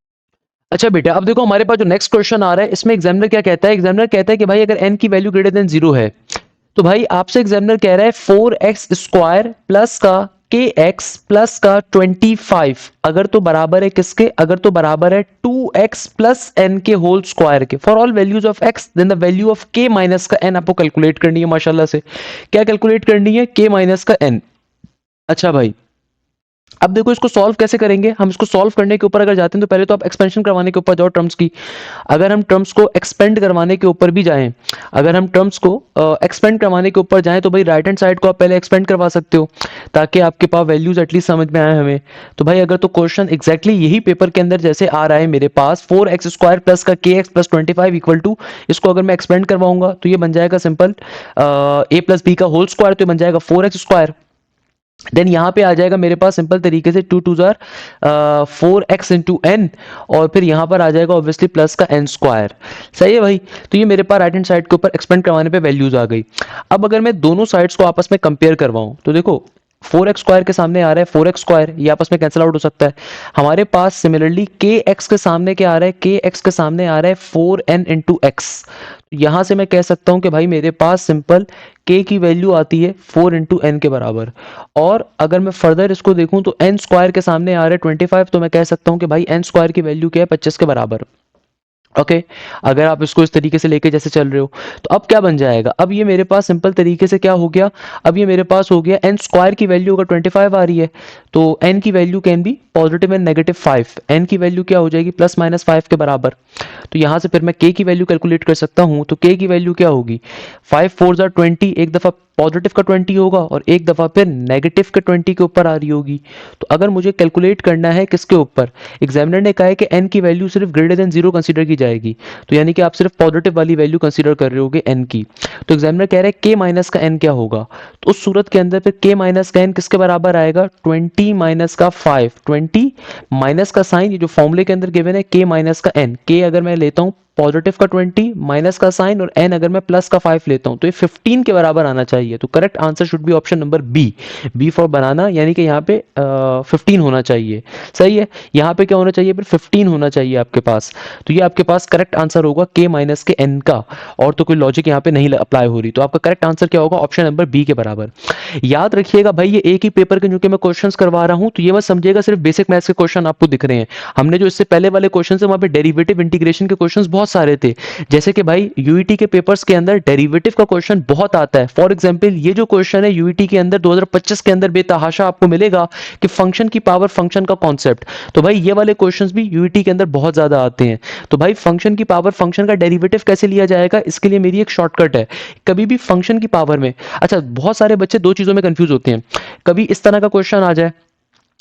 अच्छा बेटा, अब देखो हमारे पास जो नेक्स्ट क्वेश्चन आ रहा है इसमें एग्जामिनर क्या कहता है, एग्जामिनर कहता है कि भाई अगर n की वैल्यू ग्रेटर देन 0 है तो भाई आपसे एग्जामिनर कह रहा है 4x स्क्वायर प्लस का kx प्लस का 25 अगर तो बराबर है किसके, अगर तो बराबर है 2x प्लस n के होल स्क्वायर के, for all values of x then the value of k minus का n आपको कैलकुलेट करनी है। माशाल्लाह से क्या कैलकुलेट करनी है, k माइनस का n। अच्छा भाई, अब देखो इसको सॉल्व कैसे करेंगे। हम इसको सॉल्व करने के ऊपर अगर जाते हैं तो पहले तो आप एक्सपेंशन करवाने के ऊपर जाओ टर्म्स की। अगर हम टर्म्स को एक्सपेंड करवाने के ऊपर भी जाएं, अगर हम टर्म्स को एक्सपेंड करवाने के ऊपर जाएं तो भाई राइट हैंड साइड को आप पहले एक्सपेंड करवा सकते हो ताकि आपके पास वैल्यूज एटलीस्ट समझ में आए हमें। तो भाई अगर तो क्वेश्चन एग्जैक्टली यही पेपर के अंदर जैसे आ रहा है मेरे पास 4x स्क्वायर प्लस का kx प्लस 25 इक्वल टू, इसको अगर मैं एक्सपेंड करवाऊंगा तो ये बन जाएगा सिंपल a प्लस बी का होल स्क्वायर, तो ये बन जाएगा 4x स्क्वायर। देन यहाँ पे आ जाएगा मेरे पास सिंपल तरीके से 2 to jar 4x into N, और फिर यहाँ पर आ जाएगा ऑब्वियसली प्लस का एन स्क्वायर। सही है भाई। तो ये मेरे पास राइट हैंड साइड के ऊपर एक्सपेंड करवाने पे वैल्यूज आ गई। अब अगर मैं दोनों साइड्स को आपस में कंपेयर करवाऊं तो देखो 4x स्क्वायर के सामने आ रहा है 4x स्क्वायर, ये आपस में कैंसिल आउट हो सकता है। हमारे पास सिमिलरली के एक्स के सामने क्या आ रहा है, के एक्स के सामने आ रहा है 4n इंटू एक्स। यहां से मैं कह सकता हूं कि भाई मेरे पास सिंपल k की वैल्यू आती है 4 इंटू एन के बराबर। और अगर मैं फर्दर इसको देखूं तो एन स्क्वायर के सामने आ रहा है 25, तो मैं कह सकता हूं कि भाई एन स्क्वायर की वैल्यू क्या है, 25 के बराबर। ओके अगर आप इसको इस तरीके से लेके जैसे चल रहे हो तो अब क्या बन जाएगा, अब ये मेरे पास सिंपल तरीके से क्या हो गया, अब ये मेरे पास हो गया एन स्क्वायर की वैल्यू अगर 25 आ रही है तो एन की value can be positive and negative 5, n की वैल्यू क्या हो जाएगी प्लस माइनस 5 के बराबर। तो यहां से फिर मैं के की वैल्यू कैलकुलेट कर सकता हूं, तो के की वैल्यू क्या होगी, 5 4 जार 20, एक दफा पॉजिटिव का 20 होगा और एक दफा फिर नेगेटिव के 20 के ऊपर आ रही होगी। तो अगर मुझे कैलकुलेट करना है किसके ऊपर, एग्जामिनर ने कहा है कि एन की वैल्यू सिर्फ ग्रेटर देन 0 कंसीडर की जाएगी, तो यानी कि आप सिर्फ पॉजिटिव वाली वैल्यू कंसीडर कर रहे होगे एन की। तो एग्जामिनर कह रहा है के माइनस का एन क्या होगा, तो उस सूरत के अंदर फिर के माइनस का एन किसके बराबर आएगा, 20 माइनस का 5, 20 माइनस का साइन, ये जो फॉर्मूले के अंदर गिवन है के माइनस का एन, के अगर मैं लेता हूं पॉजिटिव का 20 माइनस का साइन और एन अगर मैं प्लस का 5 लेता हूं तो ये 15 के बराबर आना चाहिए। तो correct answer should be option number B, B for banana, यानी कि यहाँ पे 15 होना चाहिए। सही है, यहाँ पे क्या होना चाहिए फिर 15 होना चाहिए आपके पास। तो ये आपके पास करेक्ट आंसर होगा के माइनस के एन का, और तो कोई लॉजिक यहाँ पे नहीं अप्लाई हो रही। तो आपका करेक्ट आंसर क्या होगा, ऑप्शन नंबर बी के बराबर। याद रखिएगा भाई ये एक ही पेपर के जो कि मैं क्वेश्चंस करवा रहा हूं, तो ये मत समझिएगा सिर्फ बेसिक मैथ्स के क्वेश्चन आपको दिख रहे हैं। हमने जो इससे पहले वाले क्वेश्चन है वहां पे डेरिवेटिव इंटीग्रेशन के क्वेश्चंस बहुत सारे थे। जैसे कि भाई यूईटी के पेपर्स के अंदर डेरिवेटिव का क्वेश्चन बहुत आता है। फॉर एग्जांपल ये जो क्वेश्चन है यूईटी के अंदर 2025 के अंदर बेतहाशा आपको मिलेगा कि फंक्शन की पावर फंक्शन का कॉन्सेप्ट। तो भाई ये वाले क्वेश्चंस भी यूईटी के अंदर बहुत ज्यादा आते हैं। तो भाई फंक्शन की पावर फंक्शन का डेरिवेटिव कैसे लिया जाएगा, इसके लिए मेरी एक शॉर्टकट है। कभी भी फंक्शन की पावर में, अच्छा बहुत सारे बच्चे दो चीजों में कंफ्यूज होते हैं, कभी इस तरह का क्वेश्चन आ जाए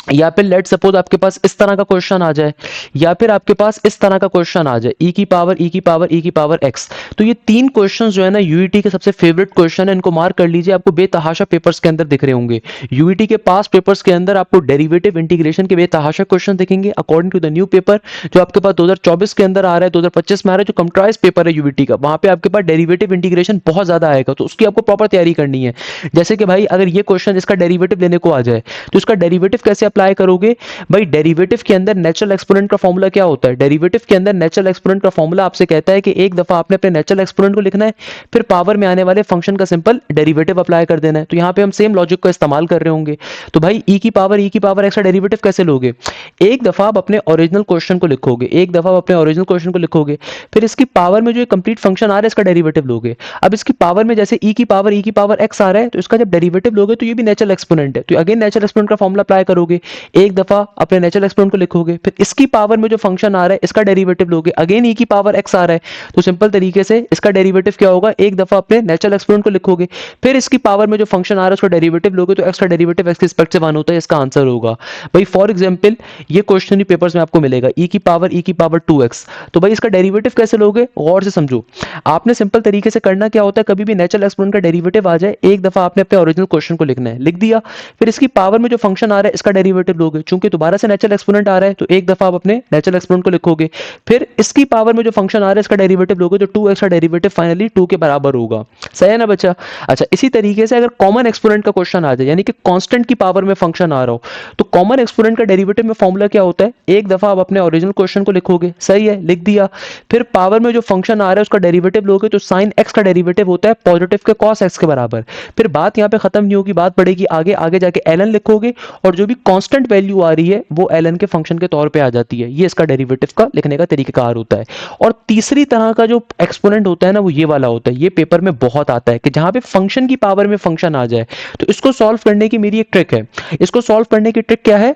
या फिर लेट सपोज आपके पास इस तरह का क्वेश्चन आ जाए, या फिर आपके पास इस तरह का क्वेश्चन आ जाए ई की पावर ई की पावर ई की पावर एक्स। तो ये तीन क्वेश्चंस जो है ना यूईटी के सबसे फेवरेट क्वेश्चन है, इनको मार्क कर लीजिए, आपको बेतहाशा पेपर्स के अंदर दिख रहे होंगे। यूईटी के पास पेपर्स के अंदर आपको डेरिवेटिव इंटीग्रेशन के बेतहाशा क्वेश्चन दिखेंगे according to the new paper जो आपके पास 2024 के अंदर आ रहा है, 2025 में आ रहा है, जो कंप्यूटराइज पेपर है यूईटी का, वहां पे आपके पास डेरिवेटिव इंटीग्रेशन बहुत ज्यादा आएगा। तो उसकी आपको प्रॉपर तैयारी करनी है। जैसे कि भाई अगर ये क्वेश्चन इसका डेरिवेटिव लेने को आ जाए तो इसका डेरिवेटिव कैसे अप्लाई करोगे भाई, डेरिवेटिव के अंदर नेचुरल एक्सपोनेंट का फॉर्मूला क्या होता है, डेरिवेटिव के अंदर नेचुरल एक्सपोनेंट का फॉर्मूला आपसे कहता है कि एक दफा आपने अपने नेचुरल एक्सपोनेंट को लिखना है, फिर पावर में आने वाले फंक्शन का सिंपल डेरिवेटिव अप्लाई कर देना है। तो यहां पे हम सेम लॉजिक का इस्तेमाल कर रहे होंगे। तो भाई ई की पावर एक्स का डेरिवेटिव कैसे लोगे, एक दफा आप अपने ओरिजिनल क्वेश्चन को लिखोगे, एक दफा आप अपने ओरिजिनल क्वेश्चन को लिखोगे, फिर इसकी पावर में जो कंप्लीट फंक्शन आ रहा है इसका डेरिवेटिव लोगे। अब इसकी पावर में जैसे ई की पावर एक्स आ रहा है, तो इसका जब डेरिवेटिव लोगे तो ये भी नेचुरल एक्सपोनेंट है, तो अगेन नेचुरल एक्सपोनेंट का फॉर्मूला अप्लाई करोगे, एक दफा अपने नेचुरल एक्सपोनेंट को लिखोगे, फिर इसकी पावर में जो फंक्शन आ रहा है इसका डेरिवेटिव लोगे, अगेन ई की पावर एक्स आ रहा है, तो सिंपल तरीके से इसका डेरिवेटिव क्या होगा, एक दफा अपने नेचुरल एक्सपोनेंट को लिखोगे, फिर इसकी पावर में जो फंक्शन आ रहा है उसका डेरिवेटिव लोगे, तो एक्स का डेरिवेटिव एक्स के रिस्पेक्ट से 1 होता है, इसका आंसर होगा। भाई फॉर एग्जांपल ये क्वेश्चन ही पेपर्स में आपको मिलेगा ई की पावर 2x, तो भाई इसका डेरिवेटिव कैसे लोगे, गौर से समझो। आपने सिंपल तरीके से करना क्या होता है, कभी भी नेचुरल एक्सपोनेंट का डेरिवेटिव आ जाए, एक दफा आपने अपने ओरिजिनल क्वेश्चन को लिखना है, लिख दिया, फिर इसकी पावर में जो फंक्शन आ रहा है इसका डेरिवेटिव लोगे, चूंकि दोबारा से नेचुरल एक्सपोनेंट आ रहा है तो एक दफा आप अपने नेचुरल एक्सपोनेंट को लिखोगे, फिर इसकी पावर में जो फंक्शन आ रहा है इसका डेरिवेटिव लोगे, तो 2x का डेरिवेटिव फाइनली 2 के बराबर होगा। सही है ना बच्चा। अच्छा इसी तरीके से अगर कॉमन एक्सपोनेंट का क्वेश्चन आ जाए, यानी कि कांस्टेंट की पावर में फंक्शन आ रहा हो, तो कॉमन एक्सपोनेंट का डेरिवेटिव में फॉर्मूला क्या होता है, एक दफा आप अपने ओरिजिनल क्वेश्चन को लिखोगे, सही है, लिख दिया, फिर पावर में जो फंक्शन आ रहा है उसका डेरिवेटिव लोगे, तो साइन एक्स का डेरिवेटिव होता है पॉजिटिव के कॉस एक्स के बराबर। फिर बात यहां पे खत्म नहीं होगी, बात पड़ेगी आगे, आगे जाके ln लिखोगे और जो भी कांस्टेंट वैल्यू आ रही है वो ln के फंक्शन के तौर पे आ जाती है। ये इसका डेरिवेटिव का लिखने का तरीकाकार होता है। और तीसरी तरह का जो एक्सपोनेंट होता है ना वो ये वाला होता है, ये पेपर में बहुत आता है कि जहां पे फंक्शन की पावर में फंक्शन आ जाए। तो इसको सॉल्व करने की मेरी एक ट्रिक है। इसको सॉल्व करने की ट्रिक क्या है,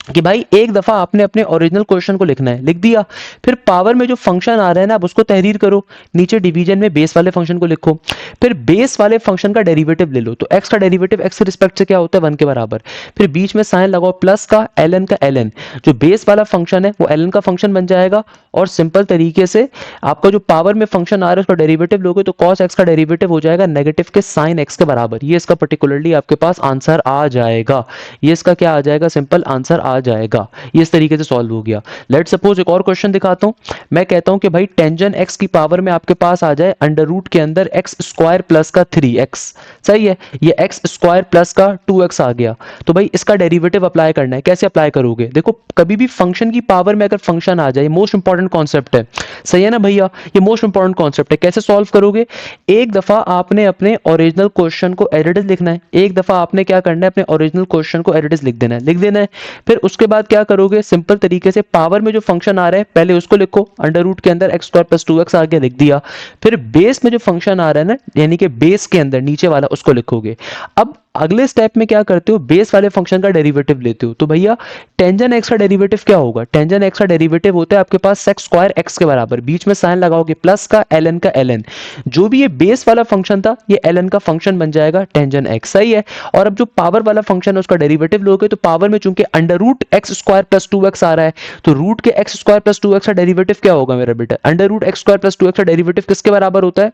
कि भाई एक दफा आपने अपने ओरिजिनल क्वेश्चन को लिखना है, लिख दिया। फिर पावर में जो फंक्शन आ रहा है ना, अब उसको तहरीर करो। नीचे डिवीजन में बेस वाले फंक्शन को लिखो। फिर बेस वाले फंक्शन का डेरिवेटिव ले लो, तो एक्स का डेरिवेटिव एक्स के रिस्पेक्ट से क्या होता है, 1 के बराबर। फिर बीच में साइन लगाओ प्लस का एल का एल, जो बेस वाला फंक्शन है वो एल का फंक्शन बन जाएगा। और सिंपल तरीके से आपका जो पावर में फंक्शन आ रहा है उसका डेरिवेटिव लोगे तो कॉस एक्स का डेरिवेटिव हो जाएगा नेगेटिव के साइन एक्स के बराबर। ये इसका पर्टिकुलरली आपके पास आंसर आ जाएगा। ये इसका क्या आ जाएगा, सिंपल आंसर आ जाएगा। ये इस तरीके से सॉल्व हो गया। लेट सपोज एक और क्वेश्चन दिखाता हूं। मैं कहता हूं कि भाई टेंजन एक्स की पावर में आपके पास आ जाए अंडर रूट के अंदर एक्स स्क्वायर प्लस का 3x। सही है, ये एक्स स्क्वायर प्लस का 2x आ गया। तो भाई इसका डेरिवेटिव अप्लाई करना है। कैसे अप्लाई करोगे, देखो कभी भी फंक्शन की पावर में अगर फंक्शन आ जाए, मोस्ट इंपॉर्टेंट कॉन्सेप्ट है। सही है ना भैया, ये मोस्ट इंपॉर्टेंट कॉन्सेप्ट है। कैसे सॉल्व करोगे, एक दफा आपने अपने ओरिजिनल क्वेश्चन को एडिटिव लिखना है। एक दफा आपने क्या करना है, अपने ओरिजिनल क्वेश्चन को एडिटिव लिख देना है, लिख देना है। फिर उसके बाद क्या करोगे, सिंपल तरीके से पावर में जो फंक्शन आ रहा है पहले उसको लिखो। अंडर रूट के अंदर एक्स स्क्वायर प्लस 2x आ गया, लिख दिया। फिर बेस में जो फंक्शन आ रहा है ना, यानी कि बेस के अंदर नीचे वाला, उसको लिखोगे। अब अगले स्टेप में क्या करते हो, बेस वाले फंक्शन का डेरिवेटिव लेते हो। तो भैया टेंजन एक्स का डेरिवेटिव क्या होगा, टेंजन एक्स का डेरिवेटिव होता है आपके पास सेक स्क्वायर एक्स के बराबर। बीच में साइन लगाओगे प्लस का एल का एल, जो भी ये बेस वाला फंक्शन था ये एल का फंक्शन बन जाएगा टेंजन एक्स। सही है। और अब जो पावर वाला फंक्शन है उसका डेरिवेटिव लोगे, तो पावर में चूंकि under root x square plus 2x आ रहा है, तो रूट के एक्स स्क्वायर प्लस 2x का डेरिवेटिव क्या होगा मेरा बेटा, under root x square plus 2x का डेरिवेटिव किसके बराबर होता है,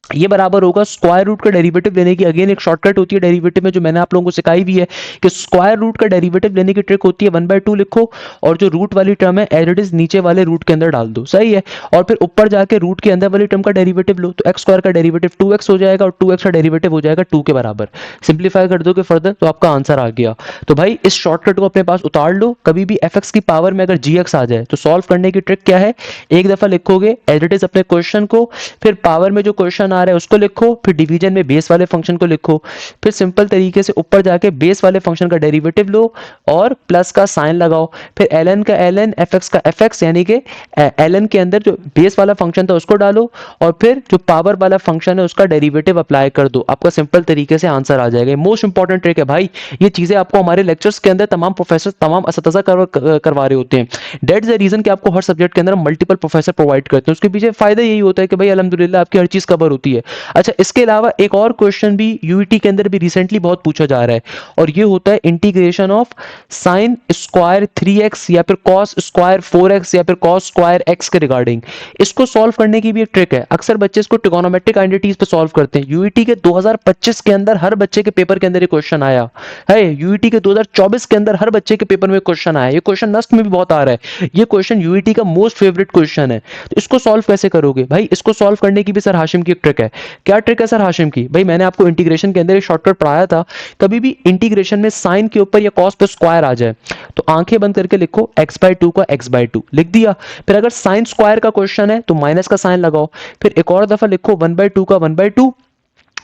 ये बराबर होगा स्क्वायर रूट का डेरिवेटिव लेने की। अगेन एक शॉर्टकट होती है डेरिवेटिव में, जो मैंने आप लोगों को सिखाई भी है, कि स्क्वायर रूट का डेरिवेटिव लेने की ट्रिक होती है 1/2 लिखो, और जो रूट वाली टर्म है एज इट इज नीचे वाले रूट के अंदर डाल दो। सही है। और फिर ऊपर जाके रूट के अंदर वाली टर्म का डेरिवेटिव लो, तो एक्स स्क्वायर का डेरिवेटिव 2x हो जाएगा, और 2x का डेरिवेटिव हो जाएगा 2 के बराबर। सिंप्लीफाई कर दोगे फर्दर तो आपका आंसर आ गया। तो भाई इस शॉर्टकट को अपने पास उतार लो। कभी भी fx की पावर में अगर gx आ जाए तो सॉल्व करने की ट्रिक क्या है, एक दफा लिखोगे एज इट इज अपने क्वेश्चन को, फिर पावर में जो क्वेश्चन आ रहा है उसको लिखो, फिर डिवीजन में बेस वाले फंक्शन को लिखो। फिर सिंपल तरीके से ऊपर जाके बेस वाले फंक्शन का डेरिवेटिव लो और प्लस का साइन लगाओ। फिर ln का ln, fx का fx, यानी कि ln के अंदर जो बेस वाला फंक्शन था उसको डालो, और फिर जो पावर वाला फंक्शन है उसका डेरिवेटिव अप्लाई कर दो। आपका सिंपल तरीके से आंसर आ जाएगा। मोस्ट इंपॉर्टेंट ट्रिक है भाई। ये चीजें आपको हमारे लेक्चर्स के अंदर तमाम प्रोफेसर, तमाम असतज़ा करवा रहे होते हैं। डेट द रीजन कि आपको हर सब्जेक्ट के अंदर मल्टीपल प्रोफेसर प्रोवाइड करते हैं। उसके पीछे फायदा यही होता है कि भाई अल्हम्दुलिल्लाह आपकी हर चीज कवर होती है। अच्छा, इसके अलावा एक और क्वेश्चन भी यूईटी के अंदर भी रिसेंटली बहुत पूछा जा रहा है, और ये होता है integration of sine square 3x या फिर कॉस स्क्वायर 4x या फिर कॉस स्क्वायर x के रिगार्डिंग। इसको सॉल्व करने की भी एक ट्रिक है। अक्सर बच्चे इसको ट्रिगोनोमेट्रिक आइडेंटिटीज पे सॉल्व करते हैं। यूईटी के 2025 के अंदर हर बच्चे के पेपर के अंदर ये क्वेश्चन आया है। यूईटी के 2024 के अंदर हर बच्चे के पेपर में क्वेश्चन आया। ये क्वेश्चन नस्ट में भी बहुत आ रहा है। ये क्वेश्चन यूईटी का मोस्ट फेवरेट क्वेश्चन है। तो इसको सॉल्व कैसे करोगे भाई, इसको सॉल्व करने की भी सर हाशिम की एक ट्रिक है। क्या ट्रिक है सर हाशिम की, भाई मैंने आपको इंटीग्रेशन के अंदर एक शॉर्टकट पढ़ाया था। कभी भी इंटीग्रेशन में साइन के ऊपर या कॉस पे स्क्वायर आ जाए तो आंखें बंद करके लिखो x/2 का x/2, लिख दिया। फिर अगर साइन स्क्वायर का क्वेश्चन है तो माइनस का साइन लगाओ। फिर एक और दफा लिखो 1/2 का 1/2,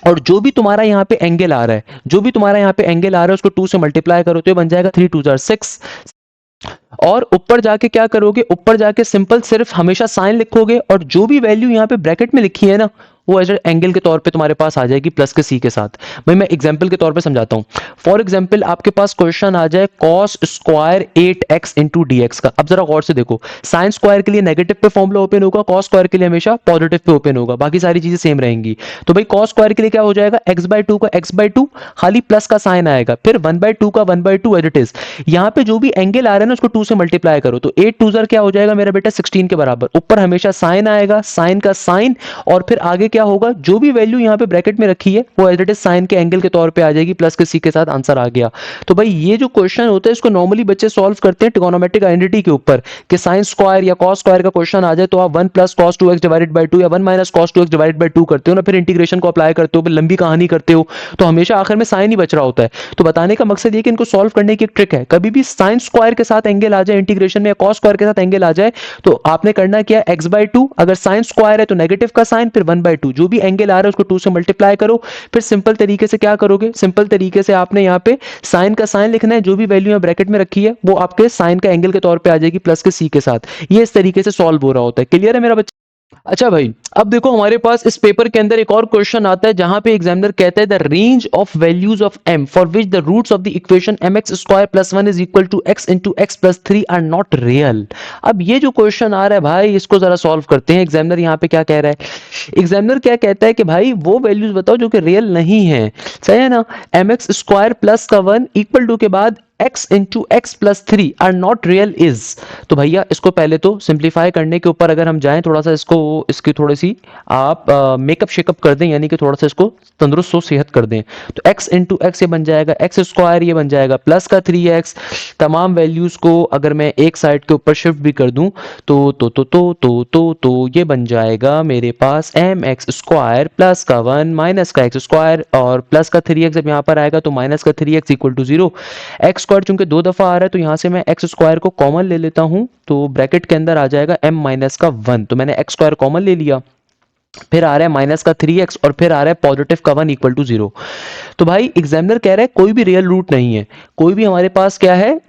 और जो भी तुम्हारा यहाँ पे एंगल आ रहा है, जो भी तुम्हारा यहाँ पे एंगल आ रहा है उसको 2 से मल्टीप्लाई करो तो ये बन जाएगा 3 2 6। और ऊपर जाके क्या करोगे, ऊपर जाके सिंपल सिर्फ हमेशा साइन लिखोगे, और जो भी वैल्यू यहाँ पे ब्रैकेट में लिखी है ना वो एज एंगल के तौर पे तुम्हारे पास आ जाएगी प्लस के सी के साथ। भाई मैं एग्जांपल के तौर पे समझाता हूँ। फॉर एग्जांपल आपके पास क्वेश्चन आ जाए cos square 8x into D x का। अब जरा गौर से देखो, साइन स्क्वायर के लिए नेगेटिव पे फॉर्मूला ओपन होगा, कॉस स्क्वायर के लिए हमेशा पॉजिटिव पे ओपन होगा, बाकी सारी चीजें सेम रहेंगी। तो भाई कॉस स्क्वायर के लिए क्या हो जाएगा, x/2 का x/2, खाली प्लस का साइन आएगा। फिर 1/2 का 1/2 एज इट इज। यहाँ पे जो भी एंगल आ रहा है ना उसको 2 से मल्टीप्लाई करो, तो 8 2 क्या हो जाएगा मेरा बेटा, 16 के बराबर। ऊपर हमेशा साइन आएगा, साइन का साइन, और फिर आगे क्या होगा, जो भी वैल्यू यहाँ पे ब्रैकेट में रखी है वो एज इट इज साइन के एंगल के तौर पे आ जाएगी, प्लस के सी के साथ आंसर आ गया। तो भाई ये जो क्वेश्चन होता है इसको नॉर्मली बच्चे सॉल्व करते हैं ट्रिगोनोमेट्रिक आइडेंटिटी के ऊपर, कि साइन स्क्वायर या कॉस स्क्वायर का क्वेश्चन आ जाए तो आप 1 plus cos 2x divided by 2 या 1 minus cos 2x divided by 2 करते हो ना, फिर इंटीग्रेशन को अप्लाई करते हो, फिर लंबी कहानी करते हो, तो हमेशा आखिर में साइन ही बच रहा होता है। तो बताने का मकसद ये कि इनको सॉल्व करने की एक ट्रिक है। कभी भी साइन स्क्वायर के साथ एंगल आ जाए इंटीग्रेशन में, या कॉस स्क्वायर के साथ एंगल आ जाए, तो आपने करना क्या, x/2, अगर साइन स्क्वायर है तो नेगेटिव का साइन, फिर 1/2, जो भी एंगल आ रहा है उसको 2 से मल्टीप्लाई करो। फिर सिंपल तरीके से क्या करोगे, सिंपल तरीके से आपने यहाँ पे साइन का साइन लिखना है, जो भी वैल्यू यहाँ ब्रैकेट में रखी है वो आपके साइन का एंगल के तौर पे आ जाएगी प्लस के सी के साथ। ये इस तरीके से सॉल्व हो रहा होता है। क्लियर है मेरा बच्चा। अच्छा भाई, अब देखो हमारे पास इस पेपर के अंदर एक और क्वेश्चन आता है जहां पे एग्जामिनर कहता है the range of values of m for which the roots of the equation mx square plus 1 is equal to x into x plus 3 are not real. अब ये जो क्वेश्चन आ रहा है भाई, इसको जरा सॉल्व करते हैं। एग्जामिनर यहाँ पे क्या कह रहा है? एग्जामिनर क्या कहता है कि भाई वो वैल्यूज बताओ जो कि रियल नहीं है। सही है ना? mx स्क्वायर प्लस का 1 इक्वल टू के बाद x into x plus 3 are not real is. तो भैया इसको पहले तो सिंप्लीफाई करने के ऊपर अगर हम जाएं, थोड़ा सा इसको इसकी थोड़ी सी आप मेकअप शेकअप कर दें, यानी कि थोड़ा सा इसको तंदुरुस्त सेहत कर दें। तो x इंटू एक्स ये बन जाएगा एक्स स्क्वायर, ये बन जाएगा प्लस का 3x। तमाम वैल्यूज को अगर मैं एक साइड के ऊपर शिफ्ट भी कर दूं तो ये बन जाएगा मेरे पास एम एक्स स्क्वायर प्लस का 1 माइनस का एक्स स्क्वायर और प्लस का 3x जब यहाँ पर आएगा तो माइनस का 3x equal to 0। X square चूंकि दो दफा आ रहा है तो यहाँ से मैं एक्स स्क्वायर को कॉमन ले लेता हूँ, तो ब्रैकेट के अंदर आ जाएगा m माइनस का 1। तो मैंने एक्स स्क्वायर कॉमन ले लिया, फिर आ रहा है माइनस का 3x और फिर आ रहा है पॉजिटिव का 1 इक्वल टू 0। तो भाई एग्जामिनर कह रहा है कोई भी रियल रूट नहीं है, कोई भी हमारे पास क्या है,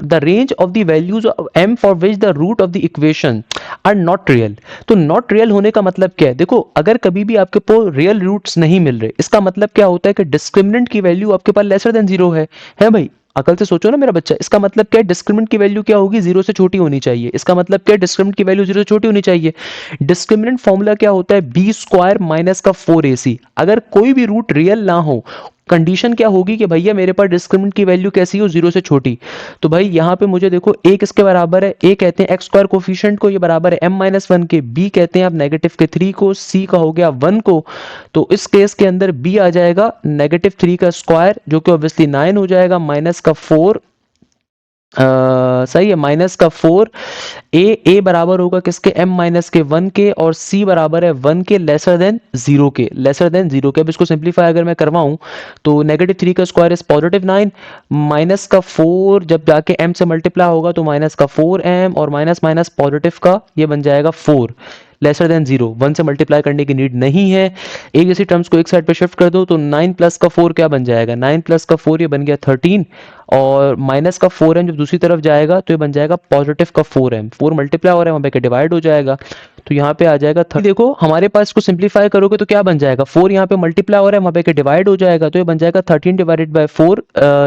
the range of the values of m for which the root of the equation are not real. तो नॉट रियल होने का मतलब क्या है? देखो अगर कभी भी आपके को रियल रूट्स नहीं मिल रहे, इसका मतलब क्या होता है कि डिस्क्रिमिनेंट की वैल्यू आपके पास लेसर देन 0 है भाई? अकल से सोचो ना मेरा बच्चा, इसका मतलब क्या है? डिस्क्रिमिनेंट की वैल्यू क्या होगी? 0 से छोटी होनी चाहिए। इसका मतलब क्या है? डिस्क्रिमिनेंट की वैल्यू 0 से छोटी होनी चाहिए। डिस्क्रिमिनेंट फॉर्मूला क्या होता है? बी स्क्वायर माइनस का 4ac। अगर कोई भी रूट रियल ना हो, कंडीशन क्या होगी कि भैया मेरे पास डिस्क्रिमिनेंट की वैल्यू कैसी हो? 0 से छोटी। तो भाई यहाँ पे मुझे देखो a किसके बराबर है? a कहते हैं एक्स स्क्वायर कोफिशिएंट को, ये बराबर है m माइनस 1 के। b कहते हैं आप नेगेटिव के 3 को, c का हो गया 1 को। तो इस केस के अंदर b आ जाएगा नेगेटिव 3 का स्क्वायर जो कि ऑब्वियसली 9 हो जाएगा, माइनस का 4 सही है, माइनस का 4। ए बराबर होगा किसके? m माइनस के 1 के, और c बराबर है 1 के लेसर देन 0 के, लेसर देन 0 के। अब इसको सिंप्लीफाई अगर मैं करवाऊं तो नेगेटिव 3 का स्क्वायर इज पॉजिटिव 9, माइनस का 4 जब जाके m से मल्टीप्लाई होगा तो माइनस का 4m, और माइनस माइनस पॉजिटिव का ये बन जाएगा 4 लेसर देन 0। 1 से मल्टीप्लाई करने की नीड नहीं है। एक जैसी टर्म्स को एक साइड पे शिफ्ट कर दो तो 9 प्लस का 4 क्या बन जाएगा? 9 प्लस का 4 ये बन गया 13, और माइनस का 4m जब दूसरी तरफ जाएगा तो ये बन जाएगा पॉजिटिव का 4m। 4 मल्टीप्लाई हो रहा है वहां पे डिवाइड हो जाएगा, तो यहाँ पे आ जाएगा 30। देखो हमारे पास इसको सिंप्लीफाई करोगे तो क्या बन जाएगा? 4 यहाँ पे मल्टीप्लाई हो रहा है वहां पे डिवाइड हो जाएगा, तो ये बन जाएगा 13 divided by 4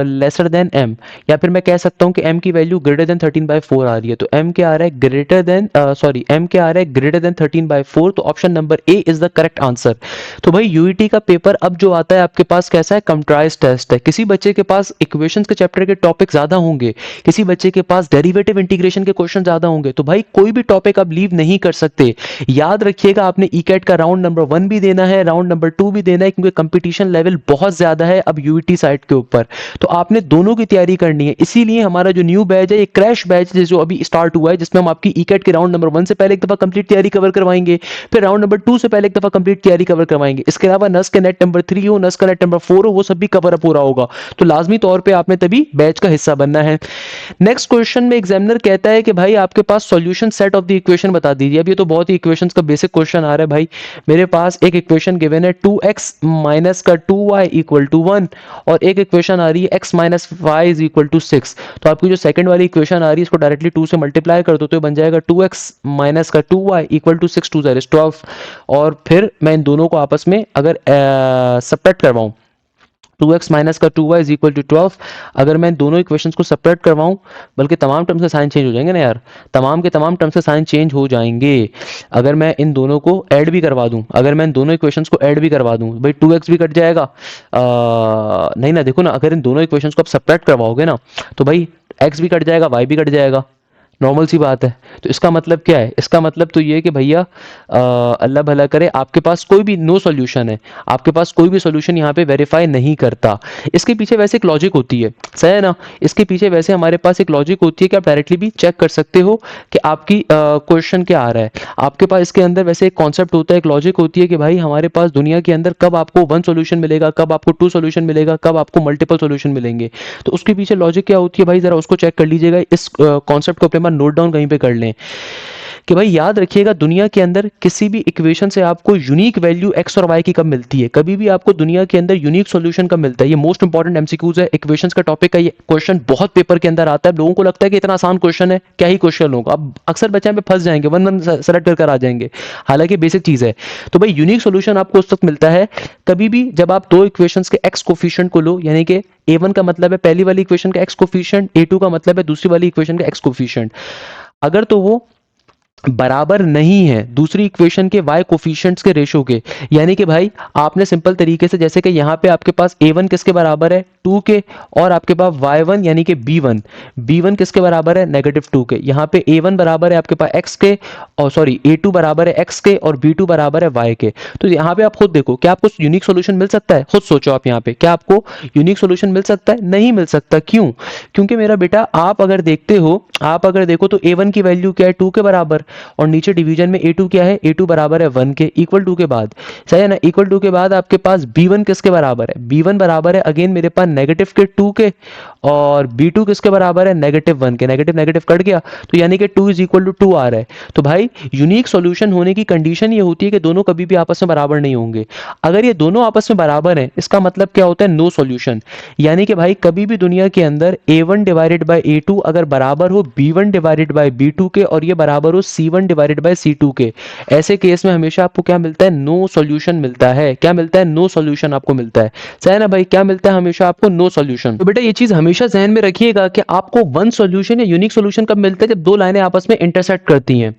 lesser than m। या फिर मैं कह सकता हूँ कि m की वैल्यू ग्रेटर देन 13 बाय 4 आ रही है, तो m क्या आ रहा है? ग्रेटर देन m क्या आ रहा है? Greater than 13 by 4। तो option number A is the correct answer. तो भाई यूईटी का पेपर अब जो आता है आपके पास कैसा है? कंप्राइज टेस्ट है। किसी बच्चे के पास इक्वेशंस के चैप्टर के टॉपिक ज्यादा होंगे, किसी बच्चे के पास डेरिवेटिव इंटीग्रेशन के क्वेश्चन ज्यादा होंगे, तो भाई कोई भी टॉपिक आप लीव नहीं कर सकते। याद रखिएगा आपने ईकेट का राउंड नंबर 1 भी देना है, राउंड नंबर 2 भी देना है, क्योंकि कंपटीशन लेवल बहुत ज्यादा है अब यूईटी साइड के ऊपर। तो आपने दोनों की तैयारी करनी है। इसीलिए हमारा जो न्यू बैच है, ये क्रैश बैच है जो अभी स्टार्ट हुआ है, जिसमें हम आपकी ईकेट के राउंड नंबर 1 से पहले एक दफा कंप्लीट तैयारी कवर करवाएंगे, फिर राउंड नंबर 2 से पहले एक दफा कंप्लीट तैयारी कवर करवाएंगे। इसके अलावा नस के नेट नंबर 3 हो, नस का नेट नंबर 4 हो, वो सब भी कवर अप हो रहा होगा। तो लाजमी तौर पे आपने तभी बैच का हिस्सा बनना है। नेक्स्ट क्वेश्चन में एग्जामिनर कहता है कि भाई आपके पास solution set of the equation बता दीजिए। अब ये तो बहुत ही इक्वेशंस का बेसिक क्वेश्चन आ रहा है भाई। मेरे पास एक इक्वेशन गिवन है 2x माइनस का 2y इक्वल टू 1, और एक इक्वेशन आ रही है x minus y is equal to 6। तो आपकी जो सेकंड वाली इक्वेशन आ रही है इसको डायरेक्टली 2 से मल्टीप्लाई कर दो तो ये बन जाएगा 2x माइनस का 2y इक्वल टू 6 2 12। और फिर मैं इन दोनों को आपस में अगर सबट्रैक्ट करवाऊं, 2x माइनस का 2y इज इक्वल टू 12, अगर मैं दोनों इक्वेशंस को सेपरेट करवाऊं, बल्कि तमाम टर्म्स के साइन चेंज हो जाएंगे ना यार, तमाम के तमाम टर्म्स के साइन चेंज हो जाएंगे। अगर मैं इन दोनों को ऐड भी करवा दूं, अगर मैं इन दोनों इक्वेशंस को ऐड भी करवा दूं, भाई 2x भी कट जाएगा। नहीं ना, देखो ना, अगर इन दोनों इक्वेशंस को आप सेपरेट करवाओगे ना तो भाई x भी कट जाएगा, y भी कट जाएगा, नॉर्मल सी बात है। तो इसका मतलब क्या है? इसका मतलब तो ये है कि भैया अल्लाह भला करे आपके पास कोई भी नो सॉल्यूशन है, आपके पास कोई भी सॉल्यूशन यहाँ पे वेरीफाई नहीं करता। इसके पीछे वैसे एक लॉजिक होती है, सही है ना? इसके पीछे वैसे हमारे पास एक लॉजिक होती है कि आप डायरेक्टली भी चेक कर सकते हो कि आपकी क्वेश्चन क्या आ रहा है। आपके पास इसके अंदर वैसे एक कॉन्सेप्ट होता है, एक लॉजिक होती है कि भाई हमारे पास दुनिया के अंदर कब आपको 1 सॉल्यूशन मिलेगा, कब आपको 2 सॉल्यूशन मिलेगा, कब आपको मल्टीपल सॉल्यूशन मिलेंगे। तो उसके पीछे लॉजिक क्या होती है भाई, जरा उसको चेक कर लीजिएगा। इस कॉन्सेप्ट को अपने पास नोट डाउन कहीं पे कर लें कि भाई याद रखिएगा दुनिया के अंदर किसी भी इक्वेशन से आपको यूनिक वैल्यू एक्स और वाई की कब मिलती है, कभी भी आपको दुनिया के अंदर यूनिक सॉल्यूशन कब मिलता है। ये मोस्ट इंपॉर्टेंट एमसीक्यूज है, इक्वेशंस का टॉपिक का ये क्वेश्चन बहुत पेपर के अंदर आता है। लोगों को लगता है कि इतना आसान क्वेश्चन है, क्या ही क्वेश्चन होगा, अब अक्सर बच्चे पे फंस जाएंगे, वन वन सेलेक्ट कर आ जाएंगे, हालांकि बेसिक चीज है। तो भाई यूनिक सॉल्यूशन आपको उस वक्त मिलता है कभी भी जब आप दो इक्वेशंस के एक्स कोफिशिएंट को लो, यानी कि a1 का मतलब है पहली वाली इक्वेशन का एक्स कोफिशिएंट, a2 का मतलब है दूसरी वाली इक्वेशन का एक्स कोफिशिएंट, अगर तो वो बराबर नहीं है दूसरी इक्वेशन के y कोफिशिएंट्स के रेशो के, यानी कि भाई आपने सिंपल तरीके से जैसे कि यहाँ पे आपके पास a1 किसके बराबर है 2 के, और आपके पास y1 यानी कि b1 किसके बराबर है -2 के, यहाँ पे a1 बराबर है आपके पास x के, और सॉरी a2 बराबर है x के और b2 बराबर है y के। तो यहाँ पे आप खुद देखो क्या आपको यूनिक सॉल्यूशन मिल सकता है, खुद सोचो आप यहाँ पे क्या आपको यूनिक सॉल्यूशन मिल सकता है, नहीं मिल सकता। क्यों? क्योंकि मेरा बेटा आप अगर देखते हो, आप अगर देखो तो a1 की वैल्यू क्या है 2 के बराबर, और नीचे डिवीजन में a2 क्या है, a2 बराबर है 1 के, इक्वल टू के बाद, सही है ना, इक्वल टू के बाद आपके पास b1 किसके बराबर है, b1 बराबर है अगेन मेरे पास नेगेटिव के 2 के, और b2 किसके बराबर है -1 के, नेगेटिव नेगेटिव कट गया, तो यानी कि 2 इज इक्वल टू 2 आ रहा है। तो भाई यूनिक सॉल्यूशन होने की कंडीशन ये होती है कि दोनों कभी भी आपस में बराबर नहीं होंगे। अगर ये दोनों आपस में बराबर हैं इसका मतलब क्या होता है, नो सॉल्यूशन, यानी कि भाई कभी भी दुनिया के अंदर a1 डिवाइडेड बाय a2 अगर बराबर हो b1 डिवाइडेड बाय b2 के, और ये बराबर हो c1 डिवाइडेड बाय c2 के, ऐसे केस में हमेशा आपको क्या मिलता है, नो सॉल्यूशन मिलता है। क्या मिलता है, नो सॉल्यूशन आपको मिलता है, सही है ना भाई, क्या मिलता है हमेशा आपको, नो सॉल्यूशन। तो बेटा ये चीज हमेशा जहन में रखिएगा कि आपको वन सॉल्यूशन या यूनिक सॉल्यूशन कब मिलता है, जब दो लाइनें आपस में इंटरसेक्ट करती हैं।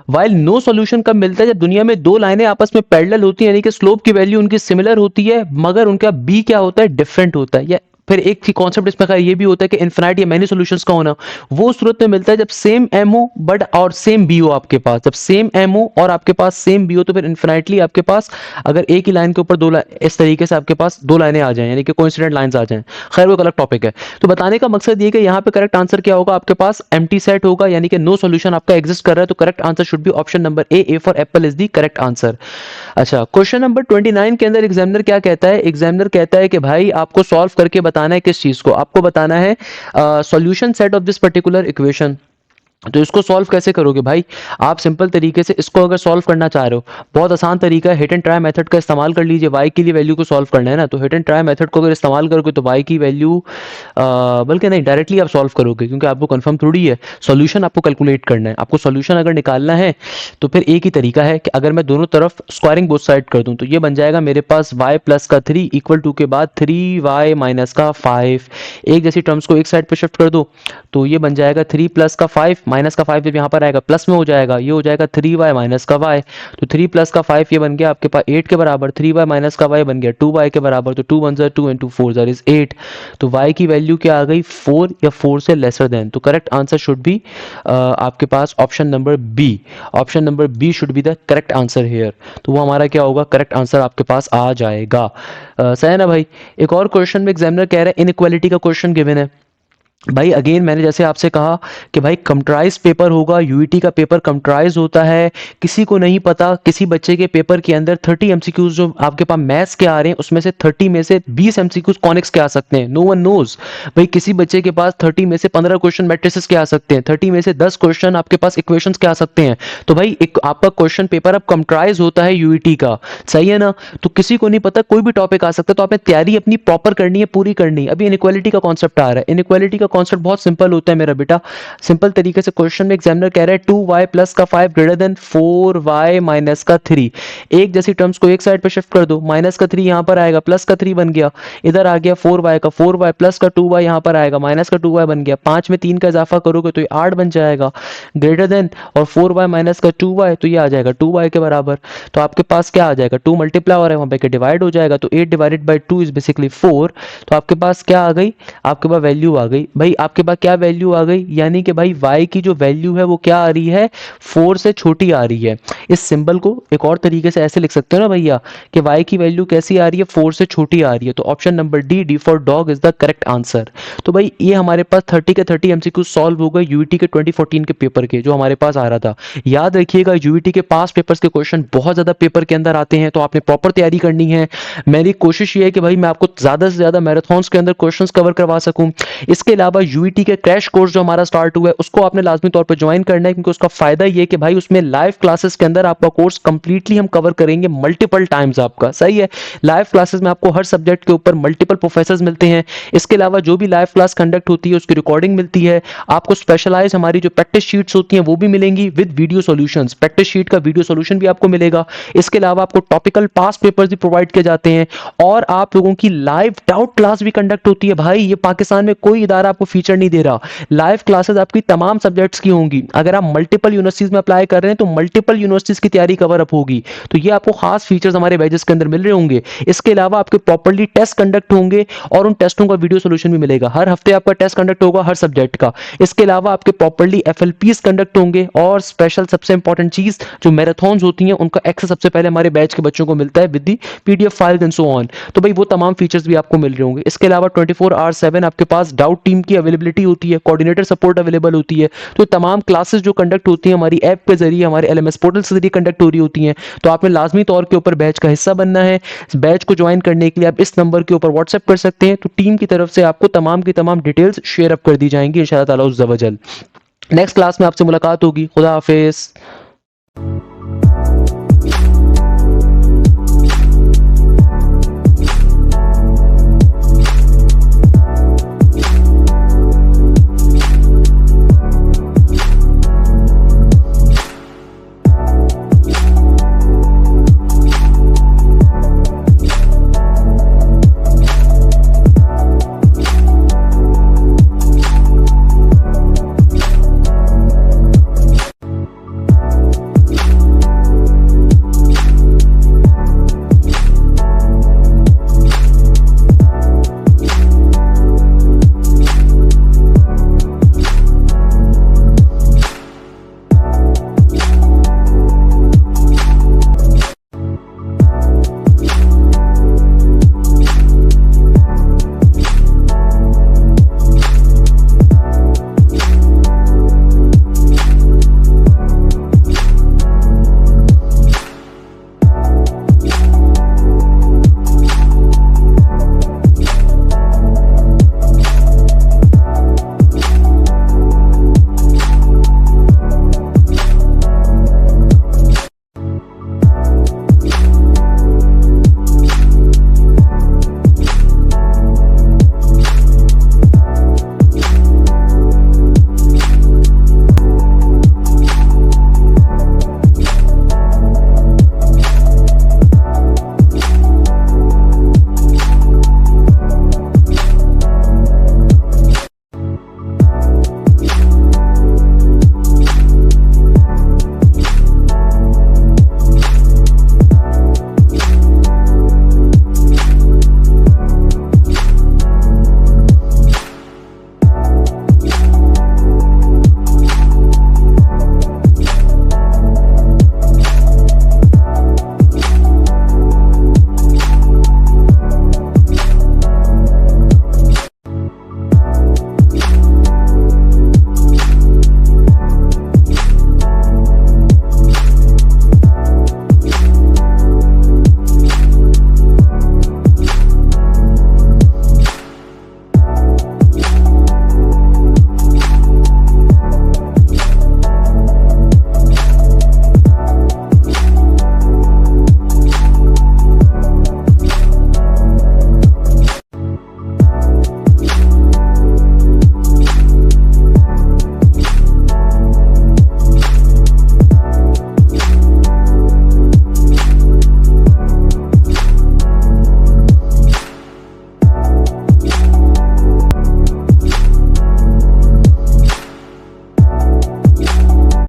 वाइल नो सॉल्यूशन कब मिलता है, जब दुनिया में दो लाइनें आपस में पैरेलल होती हैं, यानी कि स्लोप की वैल्यू उनकी सिमिलर होती है मगर उनका बी क्या होता है, डिफरेंट होता है। या फिर एक कॉन्सेप्ट इसमें का ये भी होता है कि इनफिनाइट या मैनी सॉल्यूशंस का होना, वो सूरत में मिलता है जब सेम एम हो बट और सेम बी हो आपके पास, जब सेम एम हो और आपके पास सेम बी हो, तो फिर इनफिनाइटली आपके पास अगर एक ही लाइन के ऊपर दो इस तरीके से आपके पास दो लाइनें आ जाएं, यानी कि कोइंसिडेंट लाइंस आ जाएं। खैर वो एक अलग टॉपिक है। तो बताने का मकसद ये कि यहाँ पे करेक्ट आंसर क्या होगा, आपके पास एम्प्टी सेट होगा, यानी कि नो सॉल्यूशन आपका एग्जिस्ट कर रहा है, तो correct answer should be option number A for Apple is the correct answer. अच्छा, क्वेश्चन नंबर 29 के अंदर एग्जामिनर क्या कहता है, एग्जामिनर कहता है कि भाई आपको सॉल्व करके बताना है किस चीज को, आपको बताना है solution set of this particular equation. तो इसको सॉल्व कैसे करोगे भाई, आप सिंपल तरीके से इसको अगर सॉल्व करना चाह रहे हो, बहुत आसान तरीका है, हिट एंड ट्राई मेथड का इस्तेमाल कर लीजिए। y के लिए वैल्यू को सॉल्व करना है ना, तो हिट एंड ट्राई मेथड को अगर इस्तेमाल करोगे तो y की वैल्यू बल्कि नहीं डायरेक्टली आप सॉल्व करोगे, क्योंकि आपको कंफर्म थोड़ी है, सॉल्यूशन आपको कैलकुलेट करना है। आपको सॉल्यूशन अगर निकालना है तो फिर एक ही तरीका है कि अगर मैं दोनों तरफ स्क्वायरिंग बोथ साइड कर दूं, तो ये बन जाएगा मेरे पास y प्लस का 3 इक्वल टू के बाद 3y माइनस का 5, एक जैसी टर्म्स को एक साइड पे शिफ्ट कर दो, तो ये बन जाएगा 3 प्लस का 5 माइनस का 5 जब यहाँ पर आएगा प्लस में हो जाएगा, ये हो जाएगा 3y माइनस का y, तो 3 प्लस का 5 ये बन गया आपके पास 8 के बराबर, 3y माइनस का y बन गया 2y के बराबर, तो 2 1 ज़ा 2 इंटू 4 ज़ा इज 8, तो y की वैल्यू क्या आ गई 4 या 4 से लेसर देन, तो करेक्ट आंसर शुड बी आपके पास option number B, option number B should be the correct answer here. तो वो हमारा क्या होगा, करेक्ट आंसर आपके पास आ जाएगा। सही है ना भाई। एक और क्वेश्चन में एग्जामिनर कह रहा है इनइक्वालिटी का क्वेश्चन गिवन है भाई, अगेन मैंने जैसे आपसे कहा कि भाई कंप्यूटराइज पेपर होगा, यूईटी का पेपर कंप्यूटराइज होता है, किसी को नहीं पता किसी बच्चे के पेपर के अंदर 30 एमसीक्यूज जो आपके पास मैथ्स के आ रहे हैं उसमें से 30 में से 20 एमसीक्यूज कॉनिक्स के आ सकते हैं, नो वन नोज। भाई किसी बच्चे के पास 30 में से 15 क्वेश्चन मैट्रिसेस के आ सकते हैं, 30 में से 10 क्वेश्चन आपके पास इक्वेशंस के आ सकते हैं। तो भाई एक आपका क्वेश्चन पेपर अब कंप्यूटराइज होता है यूईटी का, सही है ना, तो किसी को नहीं पता कोई भी टॉपिक आ सकता है, तो आपने तैयारी अपनी प्रॉपर करनी है, पूरी करनी है। अभी इनइक्वालिटी का कॉन्सेप्ट आ रहा है, इनइक्वालिटी का कॉन्सेप्ट बहुत सिंपल होता है मेरा बेटा, सिंपल तरीके से क्वेश्चन में एग्जामिनर कह रहा है 2y प्लस का 5 ग्रेटर देन 4y माइनस का 3, एक जैसी टर्म्स को एक साइड पे शिफ्ट कर दो, माइनस का 3 यहां पर आएगा, प्लस का 3 बन गया, इधर आ गया 4y का 4y प्लस का 2y यहां पर आएगा, माइनस का 2y बन गया, 5 में 3 का इजाफा करोगे तो ये 8 बन जाएगा, ग्रेटर देन और 4y माइनस का 2y, तो ये आ जाएगा 2y के बराबर। तो आपके पास क्या आ जाएगा, 2 मल्टीप्लाई हो रहा है वहां पे डिवाइड हो जाएगा, तो 8 डिवाइडेड बाई 2 इज बेसिकली 4, तो आपके पास क्या आ गई, आपके पास वैल्यू आ गई भाई, आपके पास क्या वैल्यू आ गई, यानी कि भाई y की जो वैल्यू है वो क्या आ रही है, 4 से छोटी आ रही है। इस सिंबल को एक और तरीके से ऐसे लिख सकते हो ना भैया कि y की वैल्यू कैसी आ रही है, 4 से छोटी आ रही है, तो option number D, D for dog is the correct answer. तो भाई ये हमारे पास 30 के 30 एमसीक्यू सॉल्व हो गए यूईटी के 2014 के पेपर के, जो हमारे पास आ रहा था। याद रखिएगा यूईटी के पास पेपर्स के क्वेश्चन बहुत ज्यादा पेपर के अंदर आते हैं, तो आपने प्रॉपर तैयारी करनी है। मेरी कोशिश ये है कि भाई मैं आपको ज्यादा से ज्यादा मैराथन्स के अंदर क्वेश्चंस कवर करवा सकूं। इसके अलावा यूईटी के क्रैश कोर्स जो हमारा स्टार्ट हुआ है उसको आपने लाजमी तौर पर ज्वाइन करना है, क्योंकि उसका फायदा ये है कि भाई उसमें लाइव क्लासेस के अंदर आपका कोर्स कंप्लीटली हम कवर करेंगे मल्टीपल टाइम्स आपका, सही है। लाइव क्लासेस में आपको हर सब्जेक्ट के ऊपर मल्टीपल प्रोफेसर्स मिलते हैं। इसके अलावा जो भी लाइव क्लास कंडक्ट होती है उसकी रिकॉर्डिंग मिलती है आपको। स्पेशलाइज हमारी जो प्रैक्टिस शीट्स होती हैं वो भी मिलेंगी with video solutions, practice sheet का वीडियो सॉल्यूशन भी आपको मिलेगा। इसके अलावा आपको टॉपिकल पास्ट पेपर्स भी प्रोवाइड किए जाते हैं और आप लोगों की लाइव डाउट क्लास भी कंडक्ट होती है। भाई ये पाकिस्तान में कोई इदारा आपको फीचर नहीं दे रहा। लाइव क्लासेस आपकी तमाम सब्जेक्ट्स की होंगी। अगर आप मल्टीपल यूनिवर्सिटीज में अप्लाई कर रहे हैं तो मल्टीपल यूनिवर्सिटीज की तैयारी कवर अप होगी, तो ये आपको खास फीचर्स हमारे बैचेस के अंदर मिल रहे होंगे। इसके अलावा आपके प्रॉपर्ली टेस्ट कंडक्ट होंगे और उन टेस्टों का वीडियो सोल्यूशन भी मिलेगा। हर हफ्ते आपका टेस्ट कंडक्ट होगा हर सब्जेक्ट का। इसके अलावा आपके प्रॉपर्ली एफएलपीज कंडक्ट होंगे और स्पेशल सबसे इंपॉर्टेंट चीज जो मैराथन्स होती हैं उनका एक्सेस सबसे पहले हमारे बैच के बच्चों को मिलता है with the PDF files and so on. तो भाई वो तमाम फीचर्स भी आपको मिल रहे होंगे। इसके अलावा 24/7 आपके पास डाउट टीम की अवेलेबिलिटी होती है, कोऑर्डिनेटर सपोर्ट अवेलेबल होती है। तो तमाम क्लासेस जो कंडक्ट होती हैं हमारी ऐप के जरिए, हमारे एलएमएस पोर्टल से जरिए कंडक्ट हो रही होती हैं। तो आपने लाजमी तौर के ऊपर बैच का हिस्सा बनना है। इस बैच को ज्वाइन करने के लिए आप इस नंबर के ऊपर व्हाट्सएप कर सकते हैं, तो टीम की तरफ से आपको तमाम की तमाम डिटेल्स शेयर अप कर दी जाएंगी इंशाअल्लाह ताला उज़्ज़ा वजल। नेक्स्ट क्लास में आपसे मुलाकात होगी। खुदा हाफिज।